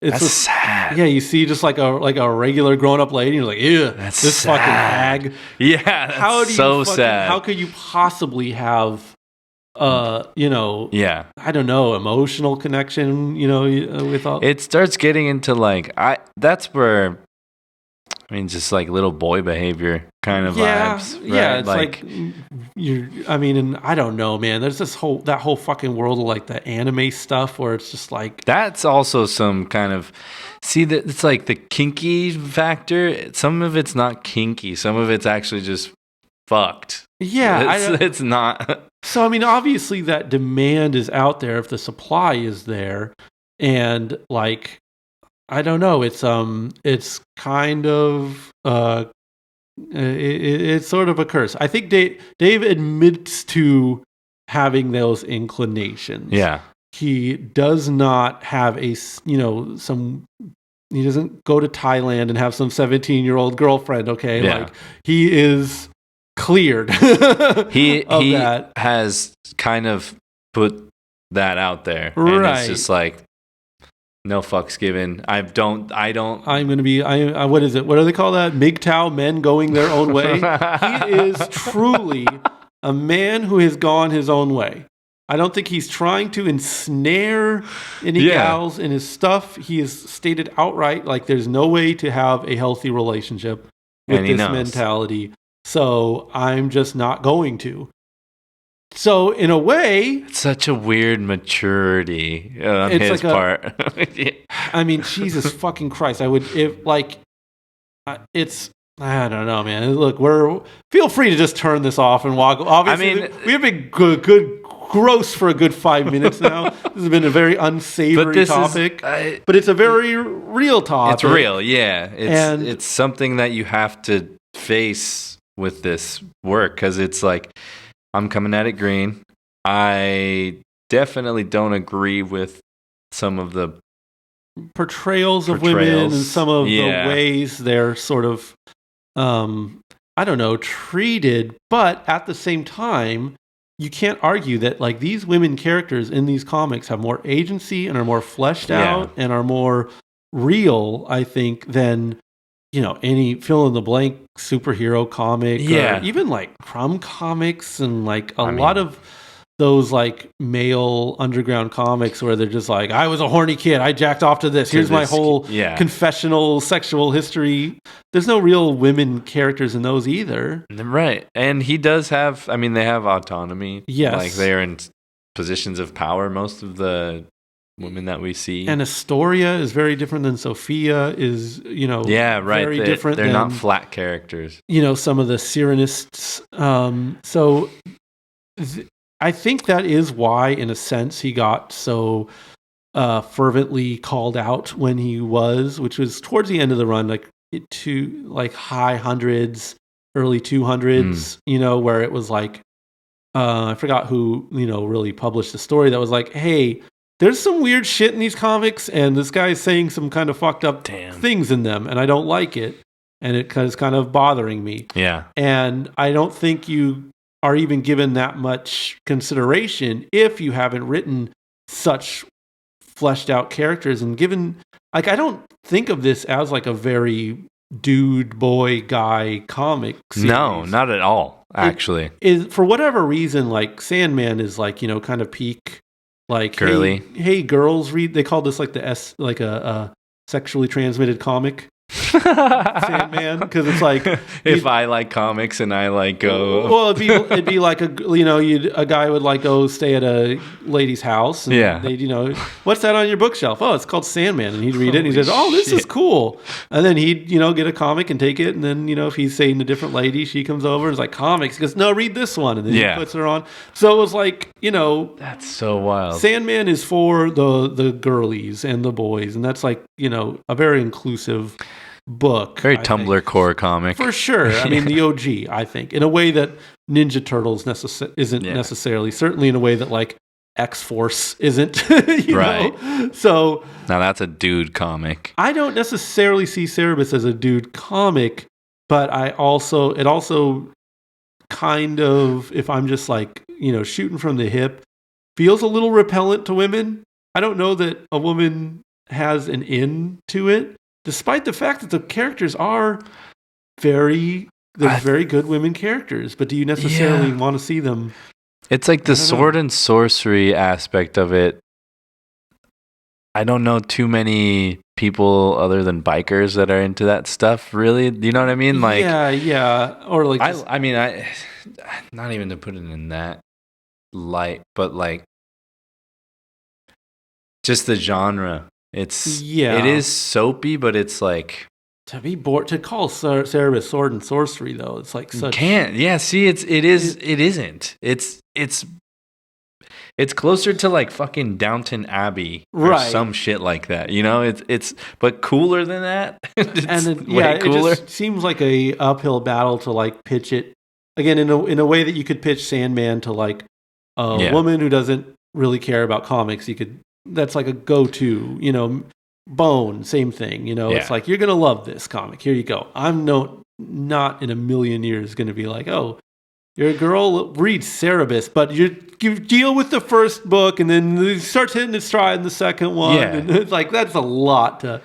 that's sad. Yeah, you see just like a regular grown up lady, and you're like, ew, that's this sad. fucking hag. Yeah, that's sad. How could you possibly have I don't know, emotional connection, with all it starts getting into like that's where just like little boy behavior kind of vibes. Right? Yeah, it's like and I don't know, man. There's that whole fucking world of like the anime stuff where it's just like that's also some kind of that it's like the kinky factor. Some of it's not kinky. Some of it's actually just fucked. Yeah, it's not. So, I mean, obviously that demand is out there if the supply is there. And like, I don't know, it's kind of, it's sort of a curse. I think Dave admits to having those inclinations. Yeah. He does not have he doesn't go to Thailand and have some 17-year-old girlfriend, okay? Yeah. Like, he is cleared he that. has kind of put that out there. Right. And it's just like, no fucks given. I'm going to be, what is it? What do they call that? MGTOW, men going their own way. He is truly a man who has gone his own way. I don't think he's trying to ensnare any gals in his stuff. He has stated outright, like, there's no way to have a healthy relationship with this mentality. So I'm just not going to. So in a way, it's such a weird maturity on his part. I mean, Jesus fucking Christ! I don't know, man. Look, feel free to just turn this off and walk. Obviously, we've been gross for a good 5 minutes now. This has been a very unsavory topic, but it's a very real topic. It's real, yeah. It's something that you have to face with this work, because it's like, I'm coming at it green. I definitely don't agree with some of the portrayals of women and some of the ways they're sort of, I don't know, treated. But at the same time, you can't argue that, like, these women characters in these comics have more agency and are more fleshed out and are more real, I think, than, any fill-in-the-blank superhero comic, or even like Crumb Comics and like a lot of those like male underground comics where they're just like, I was a horny kid, I jacked off to this. Here's my whole confessional sexual history. There's no real women characters in those either. Right. And he does have, they have autonomy. Yes. Like, they're in positions of power, most of the women that we see. And Astoria is very different than Sophia is, very different. They're not flat characters. Some of the Sirenists. I think that is why, in a sense, he got so fervently called out when he which was towards the end of the run, like high hundreds, early 200s, where it was like, I forgot who, really published the story that was like, hey, there's some weird shit in these comics, and this guy's saying some kind of fucked up things in them, and I don't like it, and it is kind of bothering me. Yeah. And I don't think you are even given that much consideration if you haven't written such fleshed out characters and given, like, I don't think of this as like a very dude boy guy comic series. No, not at all, actually. It is, for whatever reason, like, Sandman is like, kind of peak, like, girly. Hey, girls read. They call this like a sexually transmitted comic. Sandman, because it's like, if I like comics and I like go, well, it'd be like a guy would like go stay at a lady's house, and they'd what's that on your bookshelf? Oh, it's called Sandman, and he'd read it and he says, oh, this is cool, and then he'd get a comic and take it, and then if he's saying a different lady, she comes over and is like, comics, he goes, no, read this one, and then he puts her on. So it was like, that's so wild. Sandman is for the girlies and the boys, and that's like a very inclusive book. Very Tumblr core comic. For sure. I mean, the OG, I think, in a way that Ninja Turtles isn't necessarily, certainly in a way that like X-Force isn't, know? So now that's a dude comic. I don't necessarily see Cerebus as a dude comic, but it also kind of, if I'm just like, shooting from the hip, feels a little repellent to women. I don't know that a woman has an in to it, despite the fact that the characters are very good women characters. But do you necessarily want to see them? It's like the sword and sorcery aspect of it. I don't know too many people other than bikers that are into that stuff, really. Do you know what I mean? Like, yeah. Or like, I not even to put it in that light, but like, just the genre. It is soapy, but it's like, to be bored, to call Cerebus sword and sorcery, though, it's like such. You can't. Yeah, see, it isn't. It's it's closer to like fucking Downton Abbey or Right. some shit like that. You know, it's but cooler than that. It's It just seems like a uphill battle to like pitch it again in a way that you could pitch Sandman to like a woman who doesn't really care about comics. That's like a go-to, you know. Bone, same thing, you know. It's like, you're gonna love this comic. Here you go. I'm not in a million years gonna be like, oh, your girl reads Cerebus, but you deal with the first book and then it starts hitting its stride in the second one. Yeah. And it's like, that's a lot to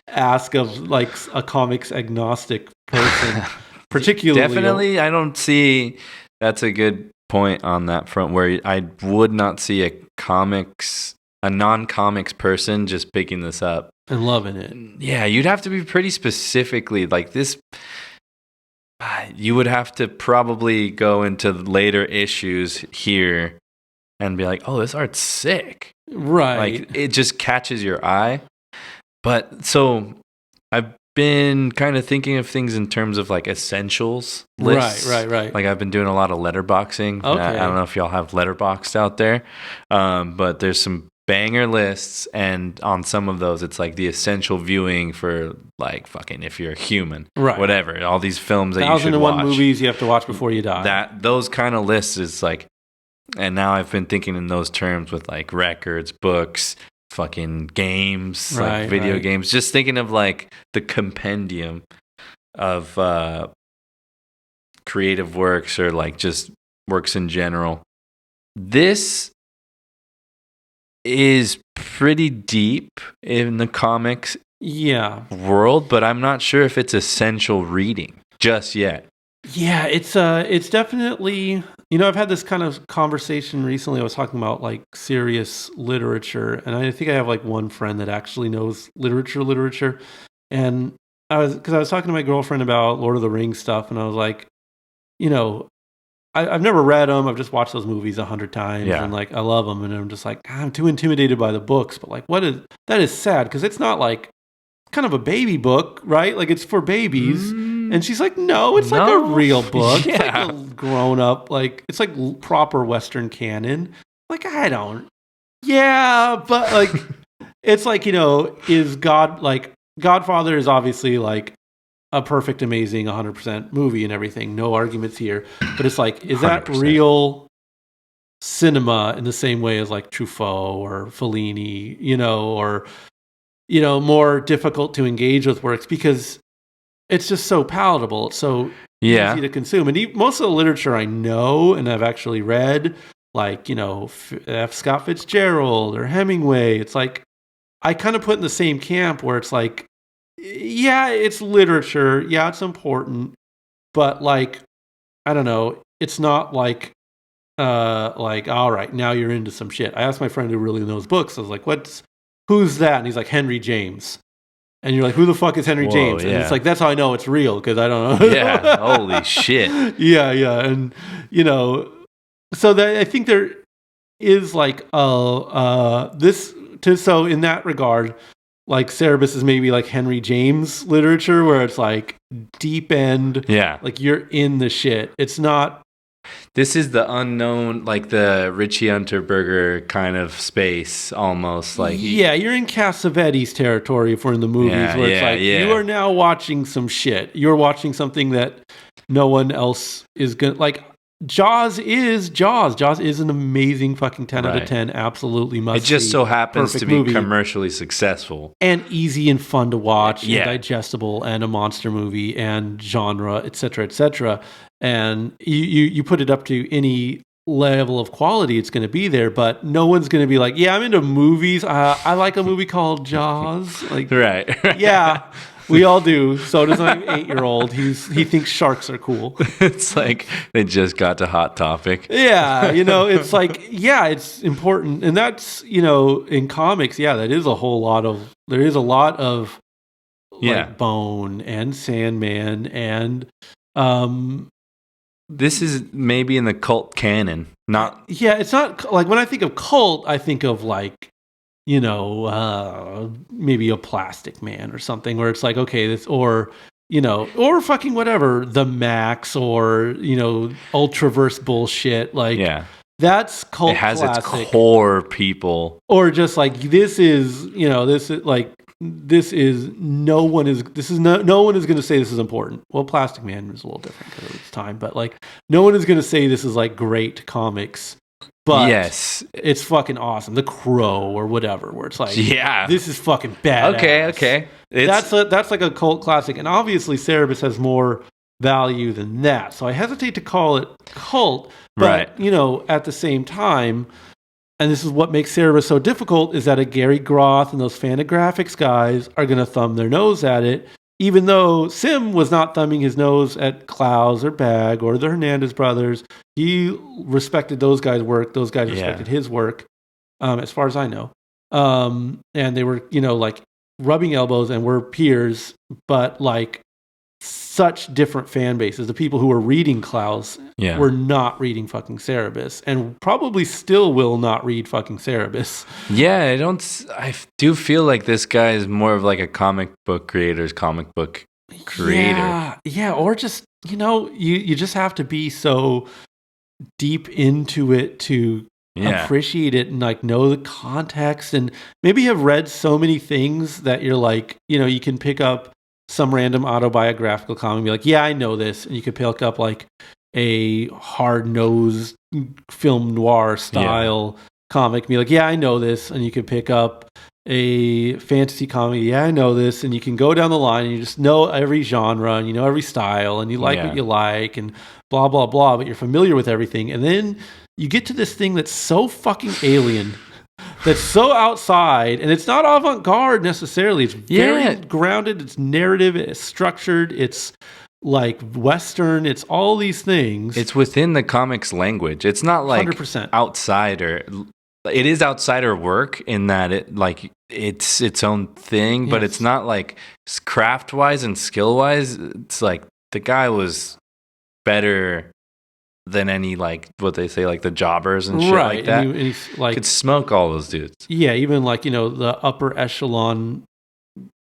ask of like a comics agnostic person, particularly. Definitely, I don't see. That's a good point on that front, where I would not see a non-comics person just picking this up and loving it. Yeah, you'd have to be pretty specifically like this. You would have to probably go into later issues here and be like, oh, this art's sick. Right. Like, it just catches your eye. But so I've been kind of thinking of things in terms of like essentials lists. Right. Like, I've been doing a lot of letterboxing. Okay. I don't know if y'all have Letterboxd out there, but there's some banger lists, and on some of those it's like the essential viewing for like fucking if you're a human, right? Whatever, all these films that you should 1001 watch, movies you have to watch before you die. Those kind of lists is like, and now I've been thinking in those terms with like records, books, fucking games, like video games. Just thinking of like the compendium of creative works or like just works in general. This is pretty deep in the comics world, but I'm not sure if it's essential reading just yet. Yeah, it's definitely, you know, I've had this kind of conversation recently. I was talking about like serious literature, and I think I have like one friend that actually knows literature, and I was talking to my girlfriend about Lord of the Rings stuff, and I was like, you know, I've never read them. I've just watched those movies 100 times, and like I love them. And I'm just like, I'm too intimidated by the books. But like, that is sad, because it's not like kind of a baby book, right? Like, it's for babies. And she's like, no, it's like a real book. It's like a grown up, like it's like proper Western canon. Like, I don't. Yeah, but like, it's like, you know, Godfather is obviously like a perfect, amazing, 100% movie and everything. No arguments here. But it's like, is 100%. That real cinema in the same way as like Truffaut or Fellini, you know, or, you know, more difficult to engage with works because it's just so palatable. It's so easy to consume. And most of the literature I know and I've actually read, like, you know, F. Scott Fitzgerald or Hemingway, it's like, I kind of put in the same camp where it's like, yeah, it's literature. Yeah, it's important. But like, I don't know. It's not like, all right, now you're into some shit. I asked my friend who really knows books. I was like, who's that? And he's like, Henry James. And you're like, who the fuck is Henry James? And it's like, that's how I know it's real, because I don't know. Yeah, holy shit. Yeah. And, you know, so I think there is like, so in that regard, like Cerebus is maybe like Henry James literature, where it's like deep end. Yeah. Like, you're in the shit. It's not. This is the unknown, like the Richie Unterberger kind of space, almost like. Yeah, you're in Cassavetes territory if we're in the movies, where it's like, you are now watching some shit. You're watching something that no one else is going to, like, Jaws is Jaws. Jaws is an amazing fucking 10 out of 10. Absolutely must see. It just so happens to be movie. Commercially successful. And easy and fun to watch, and digestible, and a monster movie, and genre, et cetera, et cetera. And you put it up to any level of quality, it's going to be there, but no one's going to be like, yeah, I'm into movies. I like a movie called Jaws. Like, right. Yeah. We all do. So does my 8-year-old. He thinks sharks are cool. It's like they just got to Hot Topic. Yeah, you know, it's like, yeah, it's important. And that's, you know, in comics, there is a lot of like Bone and Sandman and this is maybe in the cult canon. It's not like, when I think of cult, I think of like, you know, maybe a Plastic Man or something, where it's like, okay, this, or, you know, or fucking whatever, the Max, or, you know, Ultraverse bullshit, like, That's cult It has classic. its core people. Or just like this is no one is going to say this is important. Well, Plastic Man is a little different because of its time, but like no one is going to say this is like great comics. But yes, it's fucking awesome. The Crow or whatever, where it's like, yeah, this is fucking badass. Okay. That's like a cult classic, and obviously Cerebus has more value than that. So I hesitate to call it cult, but right. At the same time, and this is what makes Cerebus so difficult, is that a Gary Groth and those Fantagraphics guys are going to thumb their nose at it, even though Sim was not thumbing his nose at Klaus or Bag or the Hernandez brothers. He respected those guys' work. Those guys respected his work, as far as I know. And they were, like rubbing elbows and were peers, but like such different fan bases. The people who were reading Klaus were not reading fucking Cerebus, and probably still will not read fucking Cerebus. Yeah, I do feel like this guy is more of like a comic book creator. Yeah, or just, you just have to be so deep into it to appreciate it and like know the context, and maybe have read so many things that you're like, you can pick up some random autobiographical comic and be like, yeah, I know this. And you could pick up like a hard-nosed film noir style comic and be like, yeah, I know this. And you could pick up a fantasy comic, yeah, I know this. And you can go down the line and you just know every genre and you know every style and you like what you like and blah, blah, blah. But you're familiar with everything. And then you get to this thing that's so fucking alien, that's so outside, and it's not avant-garde necessarily. It's very grounded, it's narrative, it's structured, it's like Western, it's all these things. It's within the comics language. It's not like 100%. outsider. It is outsider work in that it's its own thing, but it's not like craft-wise and skill-wise. It's like the guy was better than any, like, what they say, like the jobbers and shit like that. And he's like, could smoke all those dudes. Yeah, even like, the upper echelon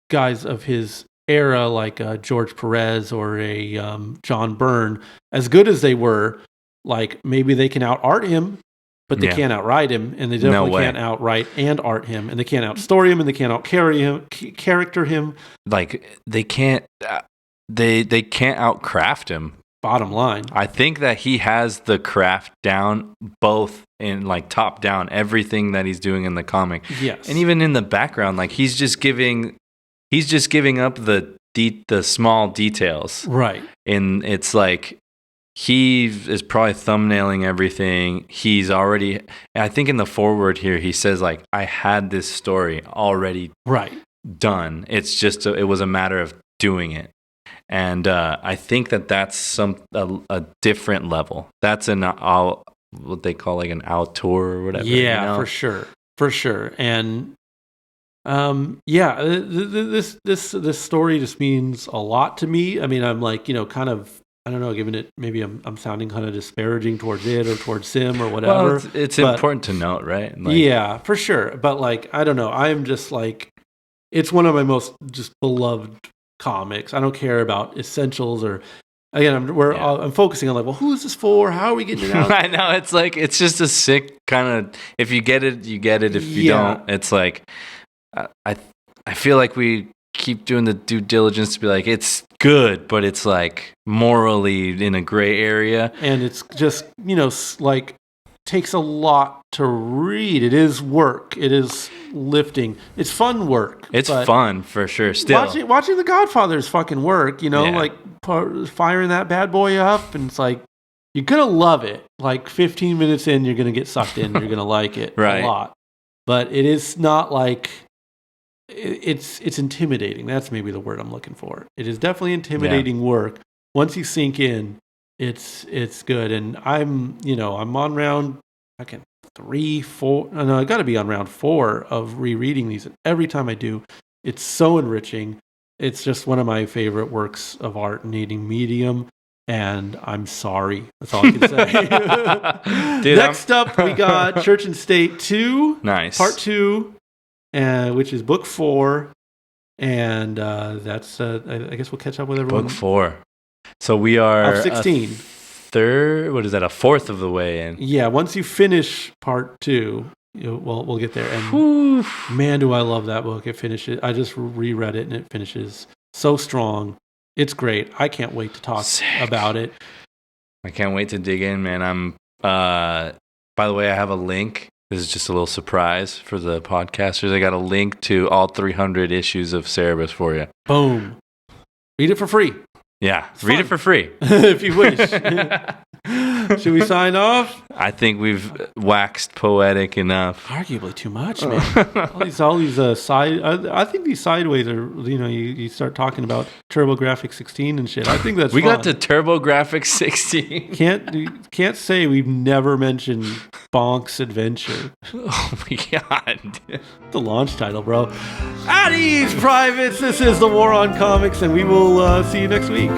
guys of his era, like George Perez or a John Byrne, as good as they were, like maybe they can out-art him, but they can't outright him, and they definitely can't outright and art him, and they can't outstory him, and they can't out-character him. Like, they can't outcraft him. Bottom line, I think that he has the craft down, both in like top down, everything that he's doing in the comic. Yes, and even in the background, like he's just giving up the small details. Right, and it's like he is probably thumbnailing everything. He's already, I think in the foreword here, he says like, I had this story already done. It's just it was a matter of doing it. And I think that's a different level. That's what they call like an auteur or whatever. Yeah, for sure. And this story just means a lot to me. I mean, I'm like, kind of, I don't know, given it, maybe I'm sounding kind of disparaging towards it or towards Sim or whatever. Well, it's important to note, right? Like, yeah, for sure. But like, I don't know. I'm just like, it's one of my most just beloved comics. I don't care about essentials or, again, I'm focusing on like, well, who is this for? How are we getting it out? I know, it's like, it's just a sick kind of, if you get it, you get it. If you don't, it's like, I feel like we keep doing the due diligence to be like, it's good, but it's like morally in a gray area. And it's just, like, takes a lot to read. It is work. It is lifting. It's fun work. It's fun for sure. Still watching The Godfather is fucking work. Like firing that bad boy up, and it's like you're gonna love it. Like 15 minutes in, you're gonna get sucked in. You're gonna like it a lot. But it is not like it's intimidating. That's maybe the word I'm looking for. It is definitely intimidating work. Once you sink in, it's good. And I'm on round 3, 4. No, I got to be on round 4 of rereading these. And every time I do, it's so enriching. It's just one of my favorite works of art in any medium. And I'm sorry. That's all I can say. Dude, next up, we got Church and State 2. Nice. Part 2, which is book 4. And that's, I guess we'll catch up with everyone. Book 4. So we are... Of 16. a fourth of the way in. Yeah, once you finish part 2, we'll get there. And man, do I love that book. It finishes. I just reread it and it finishes so strong. It's great. I can't wait to talk about it. I can't wait to dig in, man. By the way, I have a link. This is just a little surprise for the podcasters. I got a link to all 300 issues of Cerebus for you. Boom. Read it for free. Yeah, read it for free. If you wish. Should we sign off? I think we've waxed poetic enough. Arguably too much, man. all these side. I think these sideways are. You start talking about TurboGrafx 16 and shit. I think that's. We got to TurboGrafx 16. Can't say we've never mentioned Bonk's Adventure. Oh my god. The launch title, bro. At ease, privates. This is the War on Comics, and we will see you next week.